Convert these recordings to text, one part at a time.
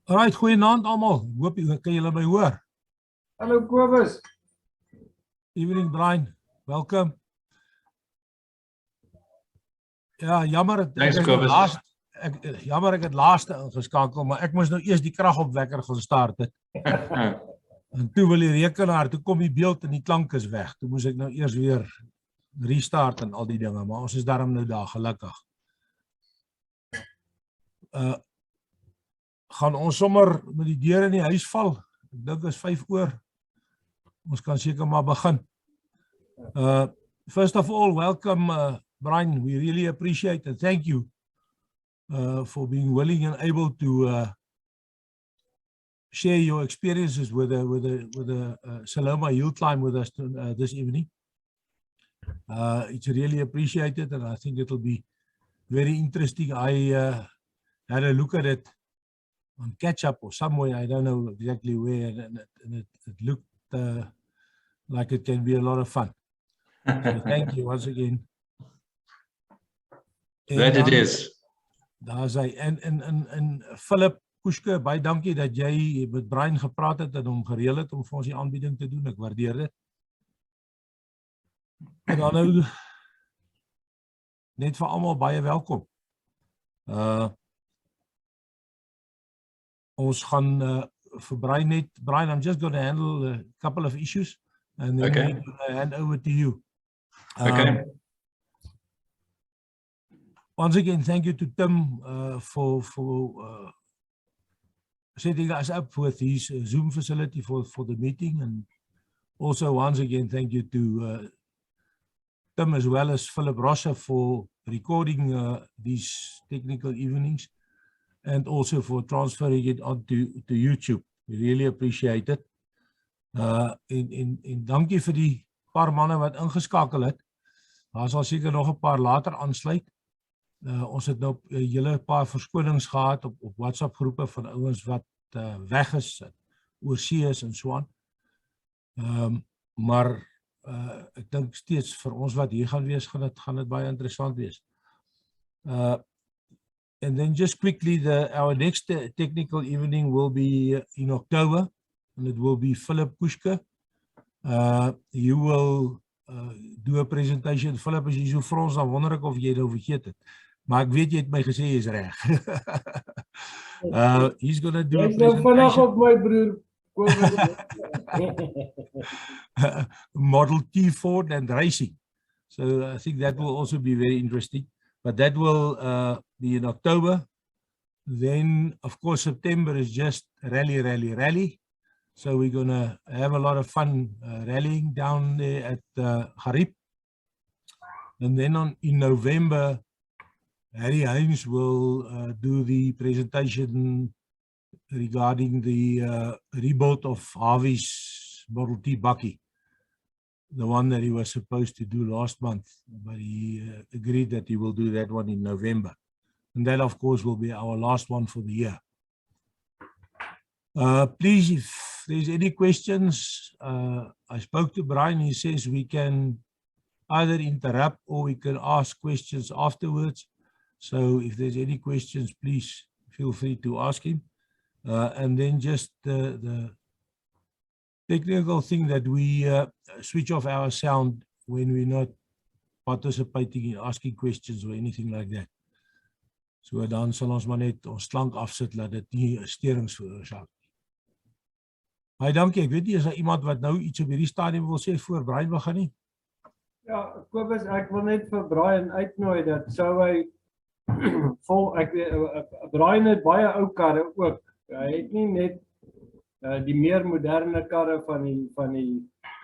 Alright, goeienaand almal. Hoop kan julle my hoor. Hallo Kobus. Evening Brian, welcome. Ja, jammer ek het laaste ingeskakel, maar ek moes nou eers die kragopwekker gaan start het. En toe wil die rekenaar, toe kom die beeld en die klank is weg. Toe moes ek nou eers weer restart en al die dinge, maar ons is daarom nou daar, gelukkig. Gaan ons sommer met die deur in die huis val. Ek dink is 5 oor. Ons kan seker maar begin. First of all, welcome Brian. We really appreciate and thank you for being willing and able to share your experiences with the Simola Hillclimb with us this evening. It's really appreciated, and I think it'll be very interesting. I had a look at it on catch up or somewhere, I don't know exactly where, and it looked like it can be a lot of fun. So thank you once again. Glad it is. Daar's hy. En Philip Kuske, baie dankie dat jy met Brian gepraat het en hom gereël het om vir ons die aanbieding te doen. Ek waardeer dit. En dan nou net vir almal baie welkom. Ons gaan vir Brian net, Brian, I'm just going to handle a couple of issues and then I'm going to hand over to you. Okay. Once again, thank you to Tim for setting us up with his Zoom facility for the meeting, and also once again thank you to Tim as well as Philip Rossa for recording these technical evenings, and also for transferring it onto YouTube. We really appreciate it. En dankie vir die paar manne wat ingeskakel het. Daar sal seker nog 'n paar later aansluit. Ons het nou 'n hele paar verskonings gehad op WhatsApp groepe van ouens wat weg is, oorsee is en so aan. Maar ek dink steeds vir ons wat hier gaan wees, gaan dit baie interessant wees. And then just quickly, our next technical evening will be in October, and it will be Philip Kuske. You will do a presentation. Philip, as jy so vir ons, dan wonder ek of jy nou vergeet het. Maar ek weet jy het my gesê jy is reg. He's going to do a presentation. Vandag op my broer. Model T Ford and racing. So I think that will also be very interesting. But that will be in October. Then, of course, September is just rally. So we're going to have a lot of fun rallying down there at Garib. And then in November, Harry Hines will do the presentation regarding the rebuild of Harvey's Model T bakkie, the one that he was supposed to do last month, but he agreed that he will do that one in November. And that, of course, will be our last one for the year. Please, if there's any questions, I spoke to Brian, he says we can either interrupt or we can ask questions afterwards. So if there's any questions, please feel free to ask him. And then just the technical thing that we switch off our sound when we're not participating in asking questions or anything like that. So dan sal ons maar net ons klank afsit dat dit nie sterings veroorsaak. Baie dankie. Ek weet nie is daar iemand wat nou iets op hierdie stadium wil sê voor Brian begin nie. Ja, Kobus, ek wil net vir Brian uitnooi dat sou hy Brian het baie ou karre ook. Hy het nie net die meer moderne karre van die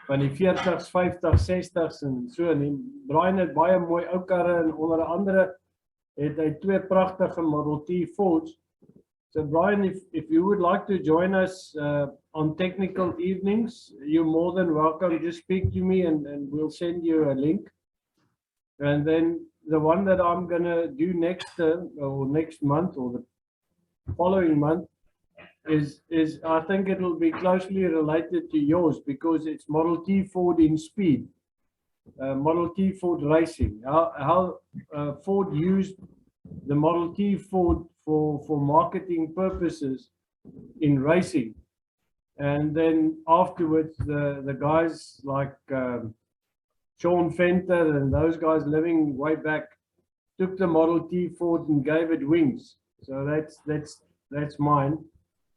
40s, 50s, 60s en so nie. Brian het baie mooi ou karre en onder andere het hy 2 pragtige Model T Fords. So Brian, if you would like to join us on technical evenings, you're more than welcome. Just speak to me and we'll send you a link. And then the one that I'm going to do next term or next month or the following month is I think it will be closely related to yours because it's Model T Ford in speed, Model T Ford racing. How Ford used the Model T Ford for marketing purposes in racing. And then afterwards, the guys like Sean Fenter and those guys living way back took the Model T Ford and gave it wings. So that's mine.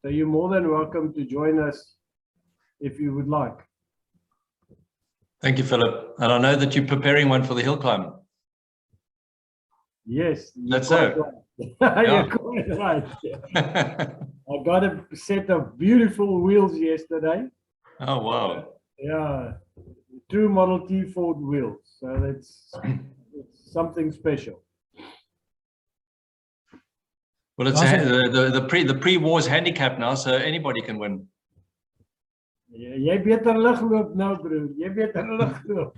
So you're more than welcome to join us if you would like. Thank you, Philip. And I know that you're preparing one for the Hillclimb. Yes. That's it. Right. You're quite right. I got a set of beautiful wheels yesterday. Oh, wow. Yeah, true Model T Ford wheels. So it's something special. Well, it's the pre-war's handicap now, so anybody can win. Jy beter lig loop nou, broer. Jy beter lig loop.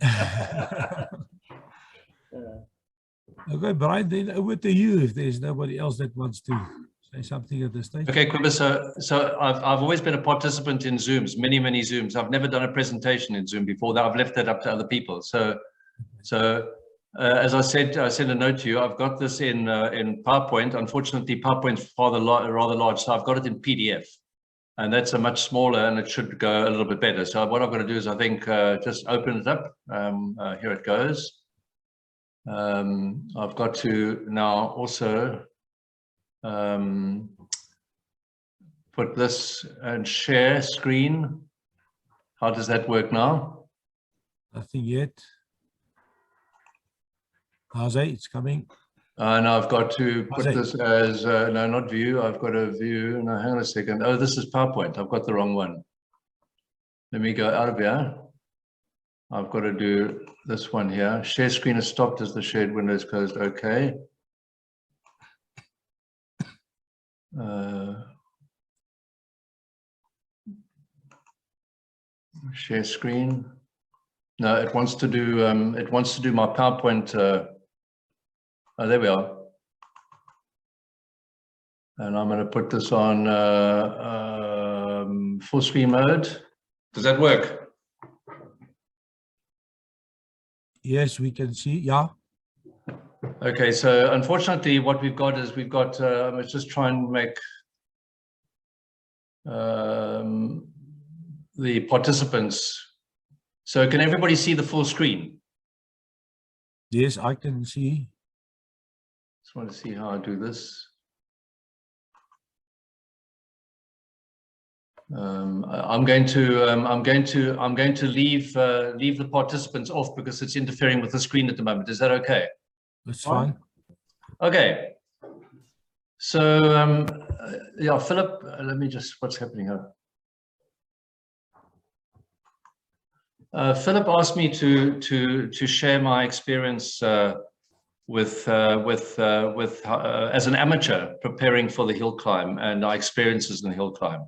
Okay, Brian, then over to you if there's nobody else that wants to say something at this stage. Okay, Quibber, so I've always been a participant in Zooms, many Zooms. I've never done a presentation in Zoom before. That I've left that up to other people. So as I said, I sent a note to you. I've got this in PowerPoint. Unfortunately, PowerPoint's rather large, so I've got it in PDF, and that's a much smaller, and it should go a little bit better. So what I've got to do is, I think, just open it up. Here it goes. I've got to now also put this and share screen. How does that work now? Nothing yet. How's it? It's coming. Now I've got to put this as, no, not view. I've got a view. No, hang on a second. Oh, this is PowerPoint. I've got the wrong one. Let me go out of here. I've got to do this one here. Share screen is stopped as the shared window is closed. Okay. Share screen. No, it wants to do my PowerPoint. Oh, there we are. And I'm going to put this on full screen mode. Does that work? Yes, we can see. Yeah. Okay, so unfortunately, what we've got is let's just try and make the participants. So can everybody see the full screen? Yes, I can see. Just want to see how I do this. I'm going to leave the participants off because it's interfering with the screen at the moment. Is that okay? That's fine. Okay. So yeah, Philip, let me just, what's happening here? Philip asked me to share my experience with as an amateur preparing for the Hillclimb and our experiences in the Hillclimb.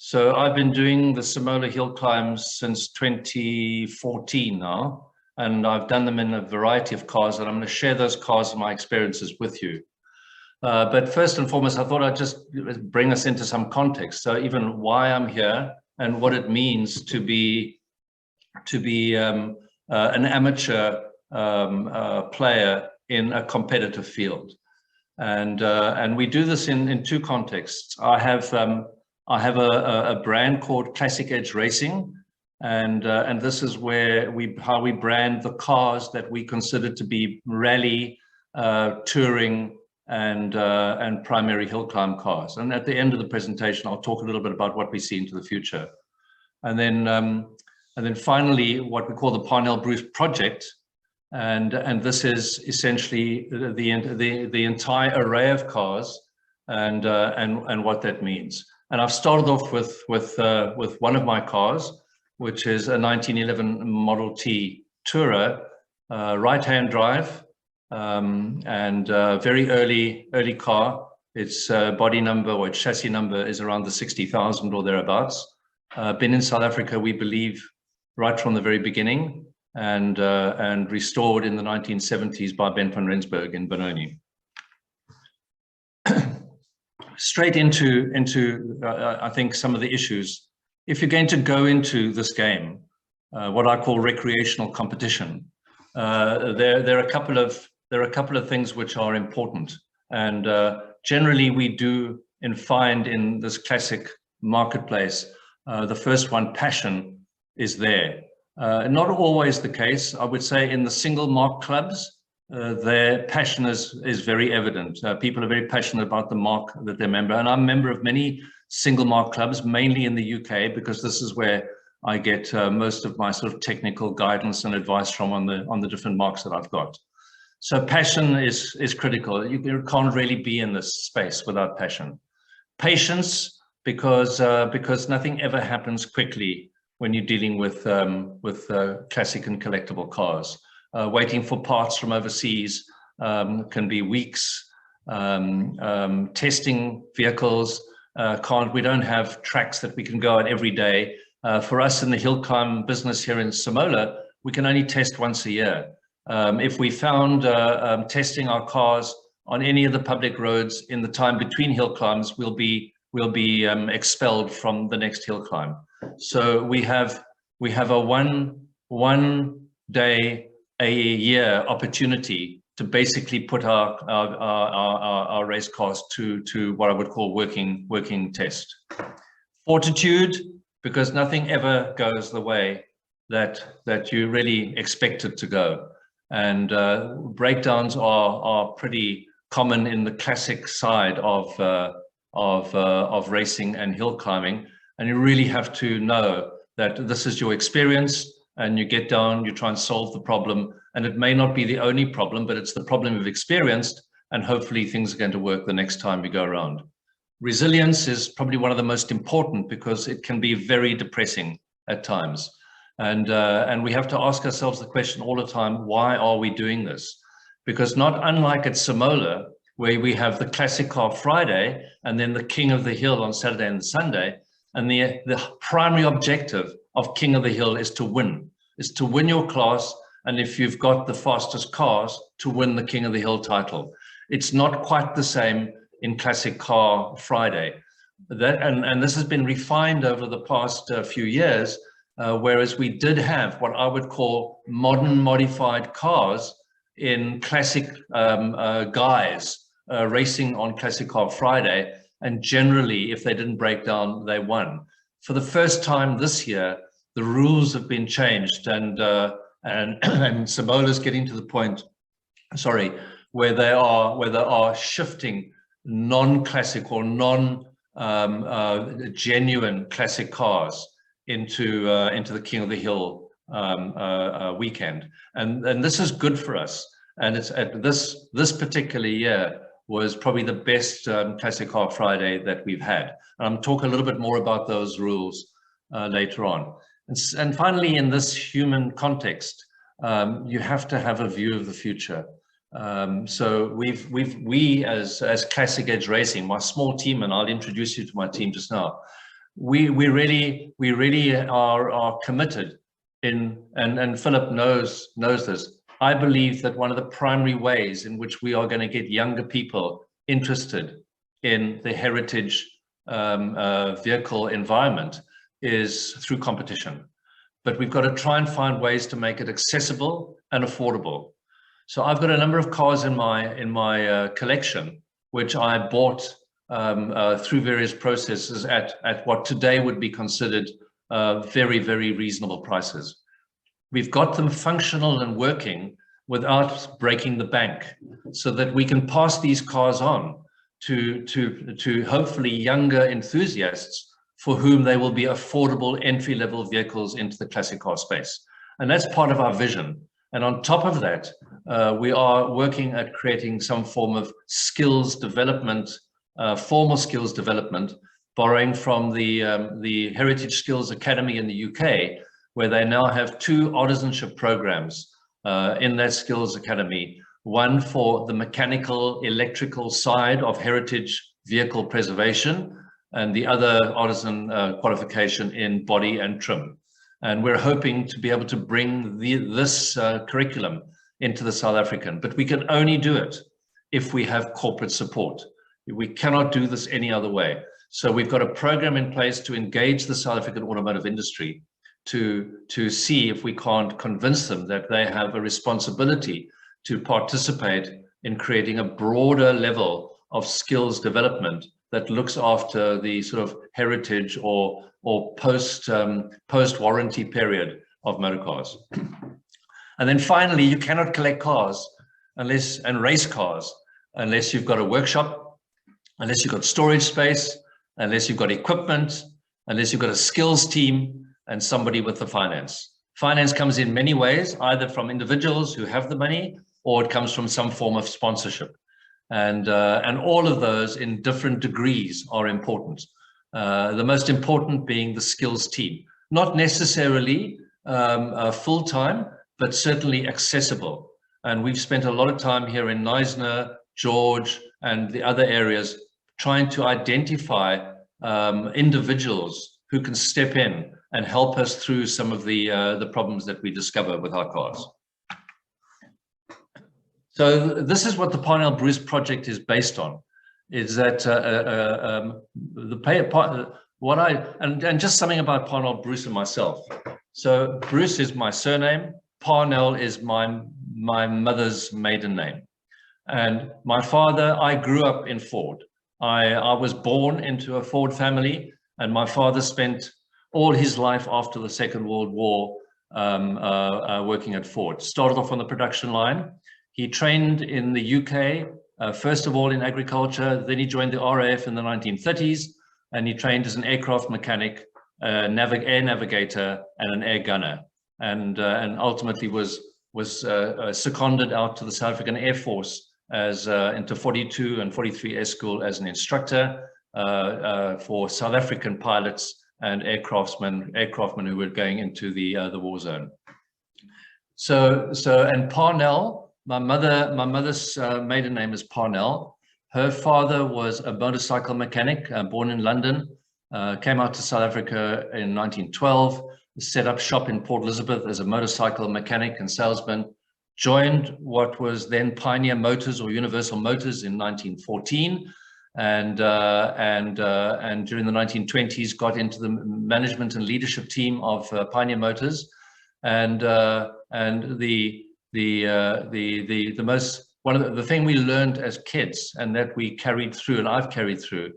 So I've been doing the Simola Hillclimbs since 2014 now, and I've done them in a variety of cars, and I'm going to share those cars and my experiences with you. But first and foremost, I thought I'd just bring us into some context. So even why I'm here and what it means to be an amateur player in a competitive field, and we do this in two contexts. I have a brand called Classic Edge Racing, and this is where how we brand the cars that we consider to be rally, touring, and primary hill climb cars. And at the end of the presentation, I'll talk a little bit about what we see into the future, and then finally what we call the Parnell Bruce project, and this is essentially the entire array of cars and what that means. And I've started off with one of my cars, which is a 1911 Model T Tourer, right-hand drive, and very early car. Its body number or its chassis number is around the 60,000 or thereabouts. Been in South Africa, we believe, right from the very beginning, and restored in the 1970s by Ben van Rensburg in Benoni. Straight into I think some of the issues. If you're going to go into this game, what I call recreational competition, there are a couple of things which are important, and generally we do find in this classic marketplace, the first one, passion, is there. Not always the case. I would say in the single mark clubs, their passion is very evident. People are very passionate about the mark that they're member, and I'm a member of many single mark clubs, mainly in the UK, because this is where I get most of my sort of technical guidance and advice from on the different marks that I've got. So passion is critical. You can't really be in this space without passion. Patience, because nothing ever happens quickly when you're dealing with classic and collectible cars. Waiting for parts from overseas can be weeks. Testing vehicles, we don't have tracks that we can go on every day. For us in the Hillclimb business here in Simola, we can only test once a year. If we found testing our cars on any of the public roads in the time between hill climbs, we'll be expelled from the next hill climb. So we have a one day a year opportunity to basically put our race cars to what I would call working test. Fortitude, because nothing ever goes the way that you really expect it to go. And breakdowns are pretty common in the classic side of racing and hill climbing. And you really have to know that this is your experience, and you get down, you try and solve the problem. And it may not be the only problem, but it's the problem you've experienced, and hopefully things are going to work the next time you go around. Resilience is probably one of the most important, because it can be very depressing at times. And we have to ask ourselves the question all the time, why are we doing this? Because not unlike at Simola, where we have the classic car Friday and then the King of the Hill on Saturday and Sunday, and the primary objective of King of the Hill is to win your class, and if you've got the fastest cars, to win the King of the Hill title. It's not quite the same in Classic Car Friday. And this has been refined over the past few years, whereas we did have what I would call modern modified cars in classic guise racing on Classic Car Friday, and generally if they didn't break down, they won. For the first time this year, the rules have been changed, and Simola's getting to the point, where they are shifting non-classic or non-genuine classic cars into the King of the Hill weekend, and this is good for us. And it's at this particular year was probably the best Classic Car Friday that we've had. And I'll talk a little bit more about those rules later on. And finally, in this human context, you have to have a view of the future. So we as Classic Edge Racing, my small team, and I'll introduce you to my team just now, we really are committed in, and Philip knows this. I believe that one of the primary ways in which we are going to get younger people interested in the heritage vehicle environment is through competition. But we've got to try and find ways to make it accessible and affordable. So I've got a number of cars in my collection, which I bought through various processes at what today would be considered very, very reasonable prices. We've got them functional and working without breaking the bank, so that we can pass these cars on to hopefully younger enthusiasts for whom they will be affordable entry-level vehicles into the classic car space. And that's part of our vision. And on top of that, we are working at creating some form of skills development, formal skills development, borrowing from the Heritage Skills Academy in the UK, where they now have 2 artisanship programs in that Skills Academy, one for the mechanical, electrical side of heritage vehicle preservation, and the other artisan qualification in body and trim. And we're hoping to be able to bring this curriculum into the South African, but we can only do it if we have corporate support. We cannot do this any other way. So we've got a program in place to engage the South African automotive industry to see if we can't convince them that they have a responsibility to participate in creating a broader level of skills development that looks after the sort of heritage or post warranty period of motor cars. And then finally, you cannot collect cars and race cars unless you've got a workshop, unless you've got storage space, unless you've got equipment, unless you've got a skills team and somebody with the finance. Finance comes in many ways, either from individuals who have the money, or it comes from some form of sponsorship. And all of those in different degrees are important. The most important being the skills team, not necessarily full-time, but certainly accessible. And we've spent a lot of time here in Knysna, George, and the other areas trying to identify individuals who can step in and help us through some of the problems that we discover with our cars. So this is what the Parnell Bruce project is based on, is that and just something about Parnell Bruce and myself. So Bruce is my surname, Parnell is my mother's maiden name. And my father, I grew up in Ford. I was born into a Ford family, and my father spent all his life after the Second World War working at Ford. Started off on the production line. He trained in the UK, first of all in agriculture, then he joined the RAF in the 1930s, and he trained as an aircraft mechanic, air navigator, and an air gunner, and ultimately was seconded out to the South African Air Force as into 42 and 43 Air School as an instructor for South African pilots and aircraftmen who were going into the war zone. And Parnell, my mother's maiden name is Parnell. Her father was a motorcycle mechanic, born in London, came out to South Africa in 1912, set up shop in Port Elizabeth as a motorcycle mechanic and salesman, joined what was then Pioneer Motors or Universal Motors in 1914, and during the 1920s got into the management and leadership team of Pioneer Motors, and the thing we learned as kids, and that we carried through, and I've carried through,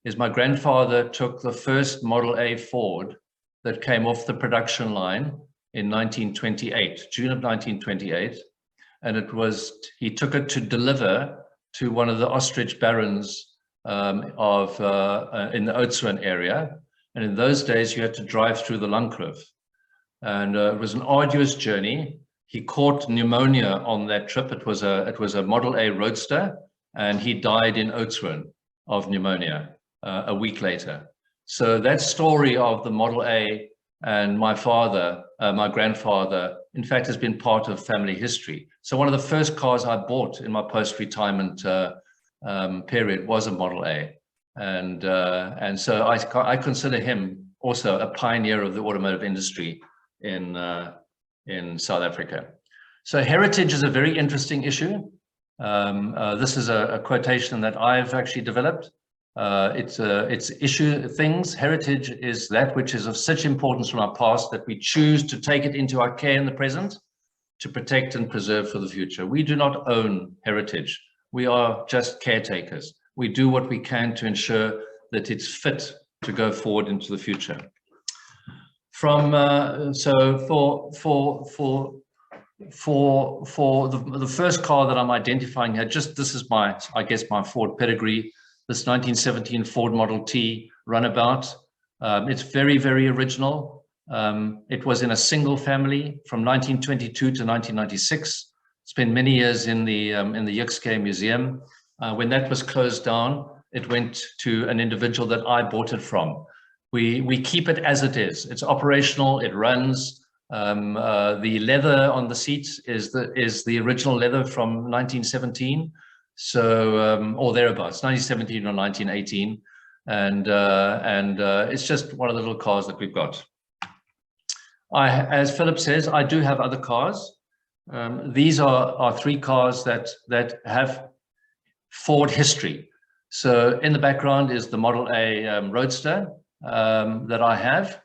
is my grandfather took the first Model A Ford that came off the production line in 1928, June of 1928, and he took it to deliver to one of the ostrich barons in the Oudtshoorn area, and in those days you had to drive through the Langkloof, and it was an arduous journey. He caught pneumonia on that trip. It was a Model A Roadster, and he died in Oudtshoorn of pneumonia a week later. So that story of the Model A and my father, my grandfather, in fact, has been part of family history. So one of the first cars I bought in my post-retirement period was a Model A, and so I consider him also a pioneer of the automotive industry in South Africa. So heritage is a very interesting issue. This is a quotation that I've actually developed. It's issue things. Heritage is that which is of such importance from our past that we choose to take it into our care in the present to protect and preserve for the future. We do not own heritage. We are just caretakers. We do what we can to ensure that it's fit to go forward into the future. So for the first car that I'm identifying here, this is I guess my Ford pedigree, this 1917 Ford Model T runabout. It's very, very original. It was in a single family from 1922 to 1996. Spent many years in the Hillclimb Museum. When that was closed down, it went to an individual that I bought it from. We keep it as it is. It's operational. It runs. The leather on the seats is the original leather from 1917, so or thereabouts, 1917 or 1918, and it's just one of the little cars that we've got. As Philip says, I do have other cars. These are three cars that have Ford history. So in the background is the Model A Roadster that I have,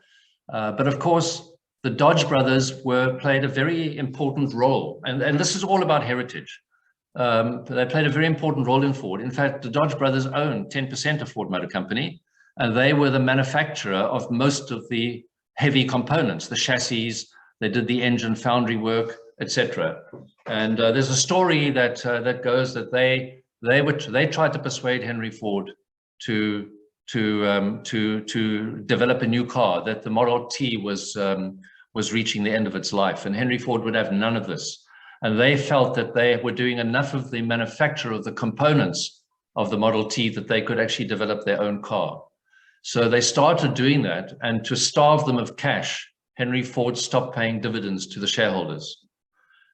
but of course the Dodge brothers played a very important role, and this is all about heritage. they played a very important role in Ford. In fact, the Dodge brothers owned 10% of Ford Motor Company, and they were the manufacturer of most of the heavy components, the chassis. They did the engine foundry work, etc. And there's a story that that goes that they tried to persuade Henry Ford to develop a new car, that the Model T was reaching the end of its life, and Henry Ford would have none of this. And they felt that they were doing enough of the manufacture of the components of the Model T that they could actually develop their own car. So they started doing that, and to starve them of cash, Henry Ford stopped paying dividends to the shareholders.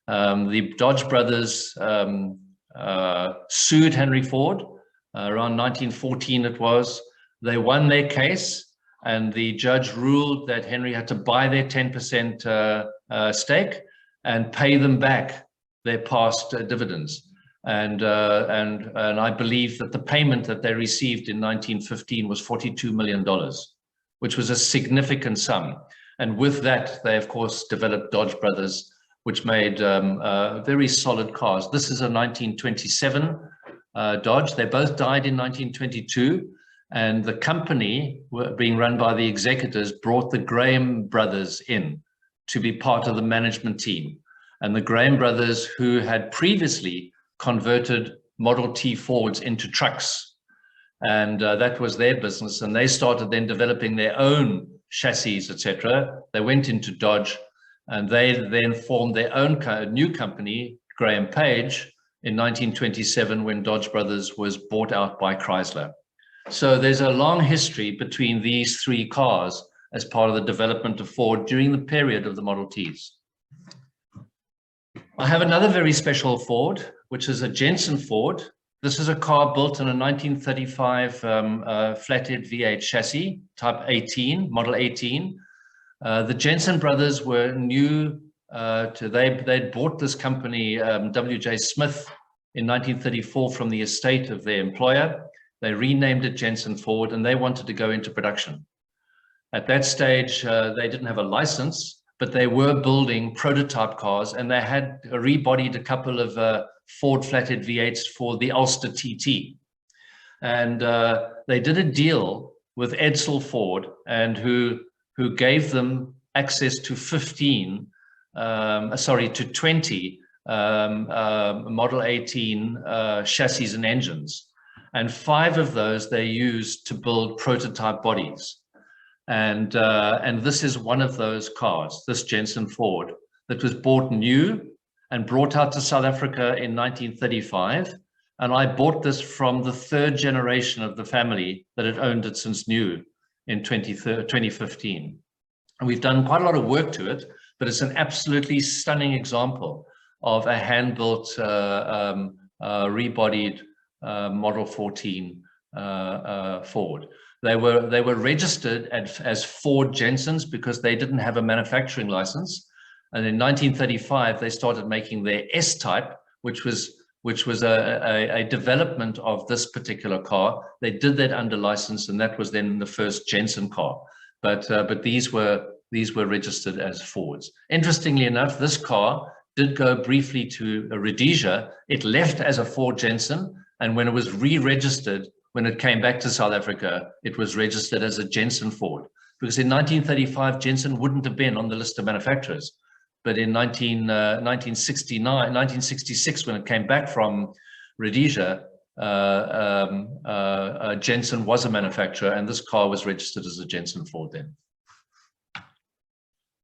The Dodge brothers sued Henry Ford around 1914 it was. They won their case, and the judge ruled that Henry had to buy their 10% stake and pay them back their past dividends. And I believe that the payment that they received in 1915 was $42 million, which was a significant sum. And with that, they of course developed Dodge Brothers, which made very solid cars. This is a 1927 Dodge. They both died in 1922. And the company, being run by the executors, brought the Graham brothers in to be part of the management team. And the Graham brothers, who had previously converted Model T Fords into trucks, and that was their business. And they started then developing their own chassis, etc. They went into Dodge, and they then formed their own new company, Graham Page, in 1927, when Dodge Brothers was bought out by Chrysler. So there's a long history between these three cars as part of the development of Ford during the period of the Model Ts. I have another very special Ford, which is a Jensen Ford. This is a car built in a 1935 flathead V8 chassis, type 18, model 18. The Jensen brothers were new they'd bought this company, W.J. Smith, in 1934 from the estate of their employer. They renamed it Jensen Ford, and they wanted to go into production. At that stage, they didn't have a license, but they were building prototype cars, and they had rebodied a couple of Ford flathead V8s for the Ulster TT. And they did a deal with Edsel Ford, and who gave them access to 20 Model 18 chassis and engines. And 5 of those they used to build prototype bodies. And this is one of those cars, this Jensen Ford, that was bought new and brought out to South Africa in 1935. And I bought this from the 3rd generation of the family that had owned it since new in 2015. And we've done quite a lot of work to it, but it's an absolutely stunning example of a hand-built, rebodied Model 14 Ford. They were registered as Ford Jensens because they didn't have a manufacturing license. And in 1935, they started making their S-Type, which was a development of this particular car. They did that under license, and that was then the first Jensen car. But these were registered as Fords. Interestingly enough, this car did go briefly to Rhodesia. It left as a Ford Jensen, and when it was re-registered, when it came back to South Africa, it was registered as a Jensen Ford. Because in 1935, Jensen wouldn't have been on the list of manufacturers. But in 1966, when it came back from Rhodesia, Jensen was a manufacturer, and this car was registered as a Jensen Ford then.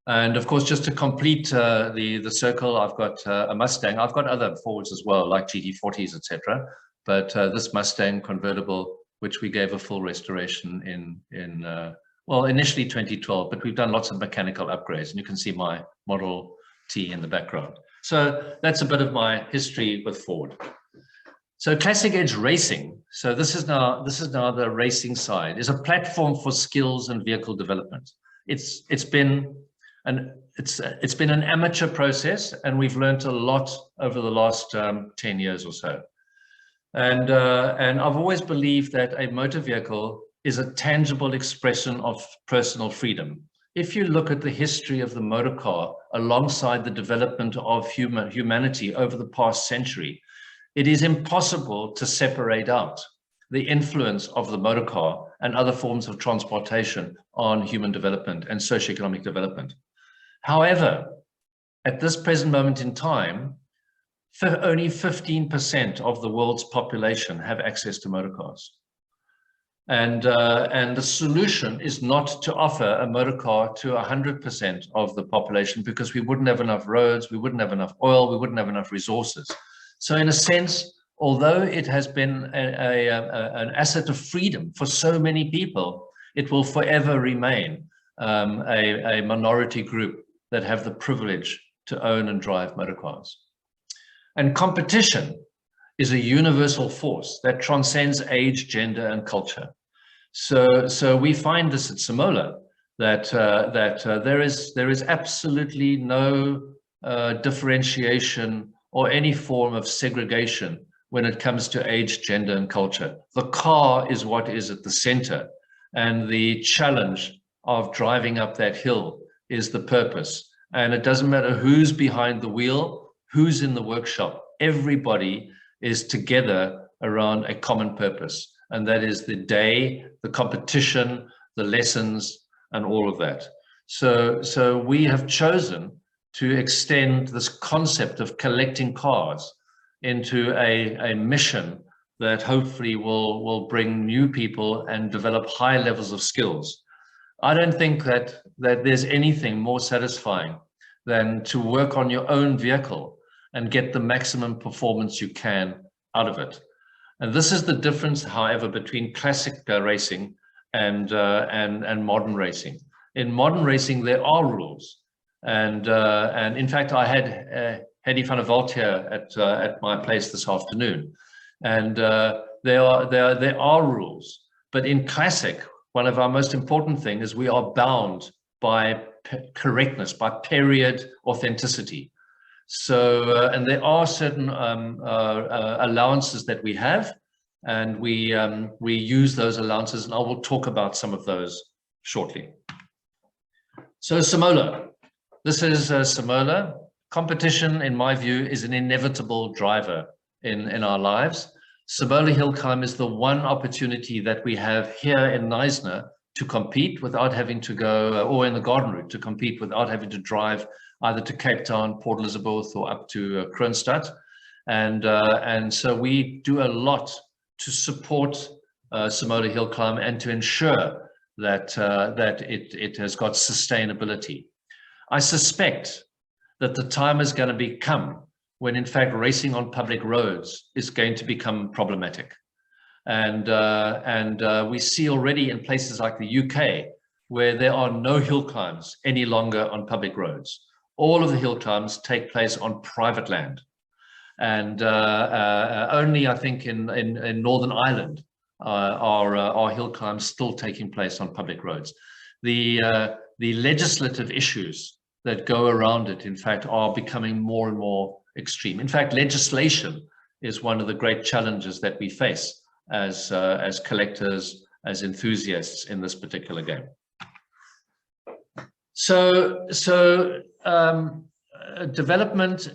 And of course, just to complete the circle, I've got a Mustang. I've got other Fords as well, like GT40s, etc. But this Mustang convertible, which we gave a full restoration in well, initially 2012, but we've done lots of mechanical upgrades, and you can see my Model T in the background. So that's a bit of my history with Ford. So Classic Edge Racing. So this is now the racing side. Is a platform for skills and vehicle development. It's been an amateur process, and we've learned a lot over the last 10 years or so. And I've always believed that a motor vehicle is a tangible expression of personal freedom. If you look at the history of the motor car alongside the development of humanity over the past century, it is impossible to separate out the influence of the motor car and other forms of transportation on human development and socioeconomic development. However, at this present moment in time, only 15% of the world's population have access to motor cars. And the solution is not to offer a motor car to 100% of the population, because we wouldn't have enough roads, we wouldn't have enough oil, we wouldn't have enough resources. So in a sense, although it has been an asset of freedom for so many people, it will forever remain a minority group that have the privilege to own and drive motor cars. And competition is a universal force that transcends age, gender, and culture. So we find this at Simola, that there is absolutely no differentiation or any form of segregation when it comes to age, gender, and culture. The car is what is at the center, and the challenge of driving up that hill is the purpose. And it doesn't matter who's behind the wheel, who's in the workshop. Everybody is together around a common purpose, and that is the day, the competition, the lessons, and all of that. So we have chosen to extend this concept of collecting cars into a mission that hopefully will bring new people and develop high levels of skills. I don't think that there's anything more satisfying than to work on your own vehicle and get the maximum performance you can out of it. And this is the difference, however, between classic racing and modern racing. In modern racing, there are rules. And in fact, I had Hedy van der Walt here at my place this afternoon. And there are rules. But in classic, one of our most important things is we are bound by correctness, by period authenticity. So, and there are certain allowances that we have, and we use those allowances, and I will talk about some of those shortly. So Simola, this is Simola. Competition, in my view, is an inevitable driver in our lives. Simola Hillclimb is the one opportunity that we have here in Knysna to compete without having to go, or in the garden route, to compete without having to drive either to Cape Town, Port Elizabeth, or up to Kroonstad. And so we do a lot to support Simola Hillclimb and to ensure that it has got sustainability. I suspect that the time is going to come when, in fact, racing on public roads is going to become problematic. And we see already in places like the UK, where there are no hill climbs any longer on public roads. All of the hill climbs take place on private land. And only, I think, in Northern Ireland are hill climbs still taking place on public roads. The legislative issues that go around it, in fact, are becoming more and more extreme. In fact, legislation is one of the great challenges that we face as collectors, as enthusiasts in this particular game. So development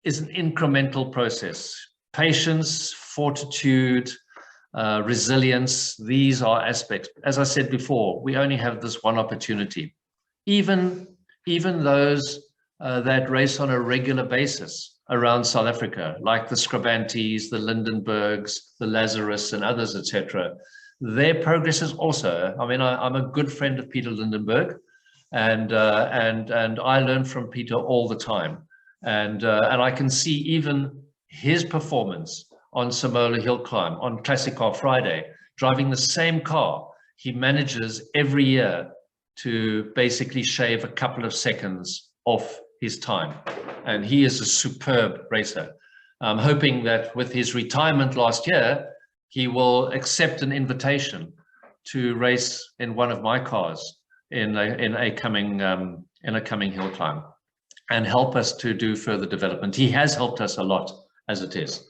is an incremental process. Patience, fortitude, resilience, these are aspects. As I said before, we only have this one opportunity. Even those that race on a regular basis around South Africa, like the Scribantes, the Lindenbergs, the Lazarus, and others, etc., their progress is also. I mean, I'm a good friend of Peter Lindenberg, and I learn from Peter all the time, and I can see even his performance on Simola Hillclimb on Classic Car Friday, driving the same car. He manages every year to basically shave a couple of seconds off his time. And he is a superb racer. I'm hoping that with his retirement last year, he will accept an invitation to race in one of my cars in a coming hill climb and help us to do further development. He has helped us a lot as it is.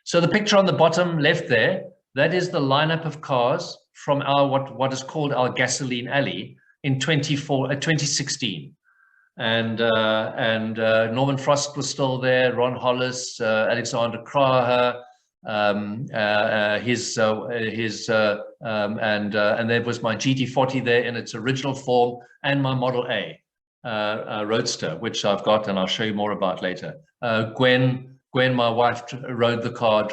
So the picture on the bottom left there, that is the lineup of cars from our what is called our gasoline alley in 2016. and Norman Frost was still there, Ron Hollis, Alexander Kraher, and there was my GT40 there in its original form, and my Model A Roadster, which I've got, and I'll show you more about later. Gwen, my wife, drove the car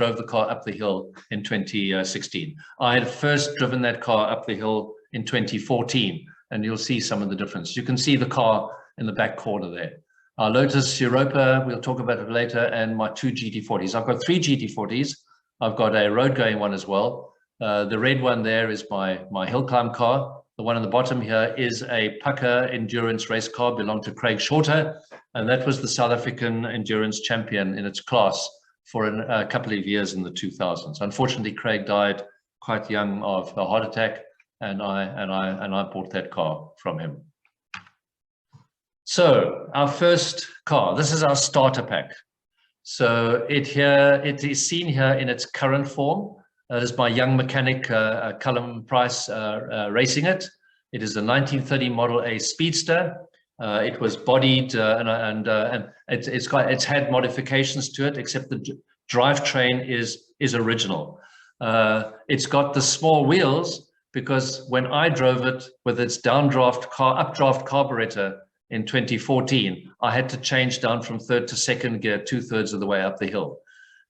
up the hill in 2016. I had first driven that car up the hill in 2014, and you'll see some of the difference. You can see the car in the back corner there. Our Lotus Europa, we'll talk about it later, and my 2 GT40s. I've got 3 GT40s. I've got a road-going one as well. The red one there is my Hillclimb car. The one on the bottom here is a Pucker endurance race car, belonged to Craig Shorter, and that was the South African endurance champion in its class for a couple of years in the 2000s. Unfortunately, Craig died quite young of a heart attack, and I bought that car from him. So our first car, this is our starter pack. So it is seen here in its current form. That is my young mechanic, Callum Price, racing it. It is a 1930 Model A Speedster. It was bodied and it's had modifications to it, except the drivetrain is original. It's got the small wheels because when I drove it with its updraft carburetor in 2014, I had to change down from third to second gear 2/3 of the way up the hill.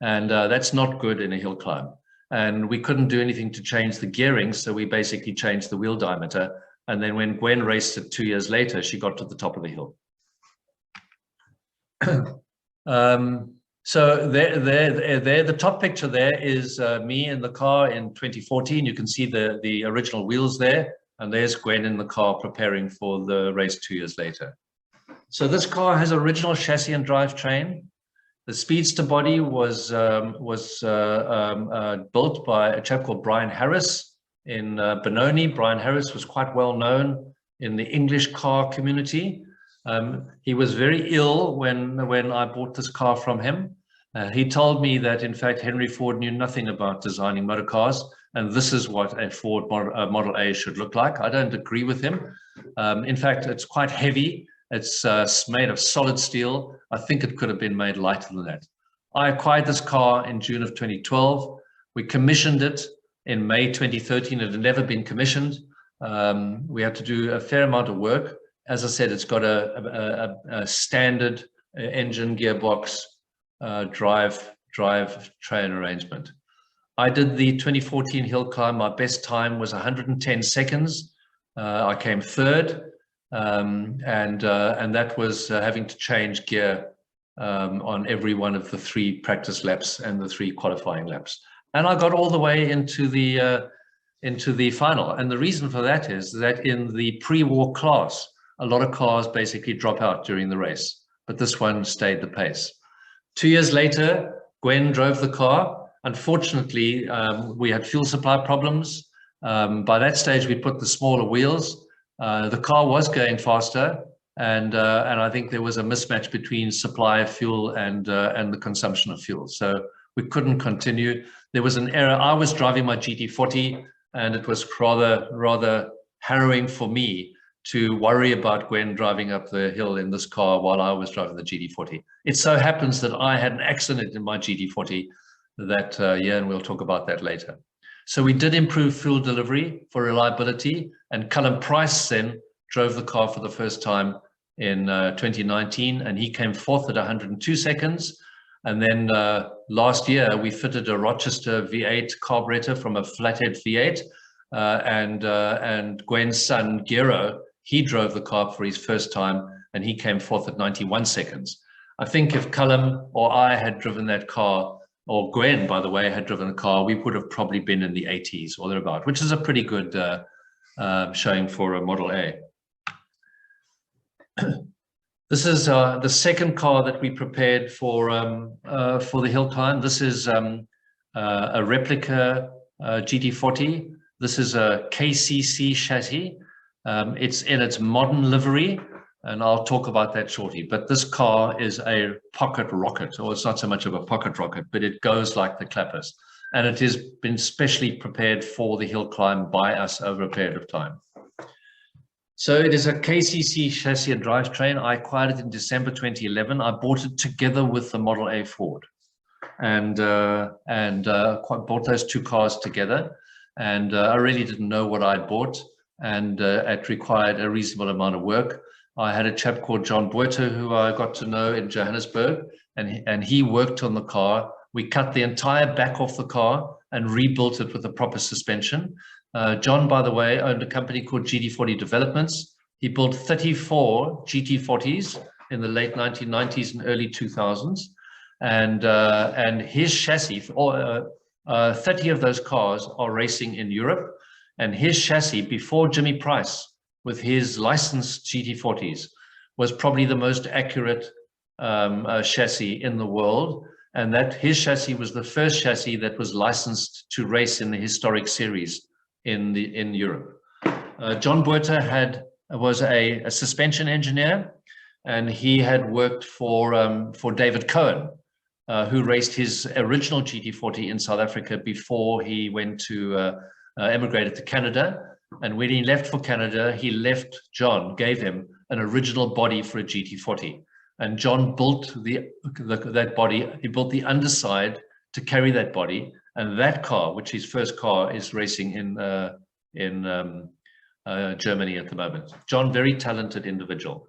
And that's not good in a hill climb. And we couldn't do anything to change the gearing, so we basically changed the wheel diameter. And then when Gwen raced it 2 years later, she got to the top of the hill. So there, the top picture there is me in the car in 2014. You can see the original wheels there, and there's Gwen in the car preparing for the race 2 years later. So this car has original chassis and drivetrain. The Speedster body was built by a chap called Brian Harris in Benoni. Brian Harris was quite well known in the English car community. He was very ill when I bought this car from him. He told me that, in fact, Henry Ford knew nothing about designing motor cars, and this is what a Ford Model A should look like. I don't agree with him. In fact, it's quite heavy. It's made of solid steel. I think it could have been made lighter than that. I acquired this car in June of 2012. We commissioned it in May 2013. It had never been commissioned. We had to do a fair amount of work. As I said, it's got a standard engine, gearbox, drive train arrangement. I did the 2014 hill climb. My best time was 110 seconds. I came third. And that was having to change gear on every one of the 3 practice laps and the 3 qualifying laps. And I got all the way into the final. And the reason for that is that in the pre-war class, a lot of cars basically drop out during the race, but this one stayed the pace. 2 years later, Gwen drove the car. Unfortunately, we had fuel supply problems. By that stage, we put the smaller wheels. The car was going faster, and I think there was a mismatch between supply of fuel and the consumption of fuel. So we couldn't continue. There was an error. I was driving my GT40, and it was rather harrowing for me to worry about Gwen driving up the hill in this car while I was driving the GT40. It so happens that I had an accident in my GT40 that year, and we'll talk about that later. So we did improve fuel delivery for reliability, and Callum Price then drove the car for the first time in 2019, and he came fourth at 102 seconds. And then last year, we fitted a Rochester V8 carburetor from a flathead V8, and Gwen's son, Gero, he drove the car for his first time, and he came fourth at 91 seconds. I think if Callum or I had driven that car, or Gwen, by the way, had driven a car, we would have probably been in the 80s or thereabout, which is a pretty good showing for a Model A. This is the second car that we prepared for the hill climb. This is a replica GT40. This is a KCC chassis. It's in its modern livery, and I'll talk about that shortly. But this car is a pocket rocket, or it's not so much of a pocket rocket, but it goes like the clappers. And it has been specially prepared for the hill climb by us over a period of time. So it is a KCC chassis and drivetrain. I acquired it in December 2011. I bought it together with the Model A Ford, and bought those two cars together. And I really didn't know what I bought, and it required a reasonable amount of work. I had a chap called John Boerter who I got to know in Johannesburg, and he worked on the car. We cut the entire back off the car and rebuilt it with a proper suspension. John, by the way, owned a company called GT40 Developments. He built 34 GT40s in the late 1990s and early 2000s. And his chassis, 30 of those cars are racing in Europe. And his chassis, before Jimmy Price, with his licensed GT40s, was probably the most accurate chassis in the world. And that his chassis was the first chassis that was licensed to race in the historic series in Europe. John Boerter was a suspension engineer, and he had worked for David Cohen, who raced his original GT40 in South Africa before he went to emigrated to Canada. And when he left for Canada, John gave him an original body for a GT40. And John built that body. He built the underside to carry that body. And that car, which his first car, is racing in Germany at the moment. John, very talented individual.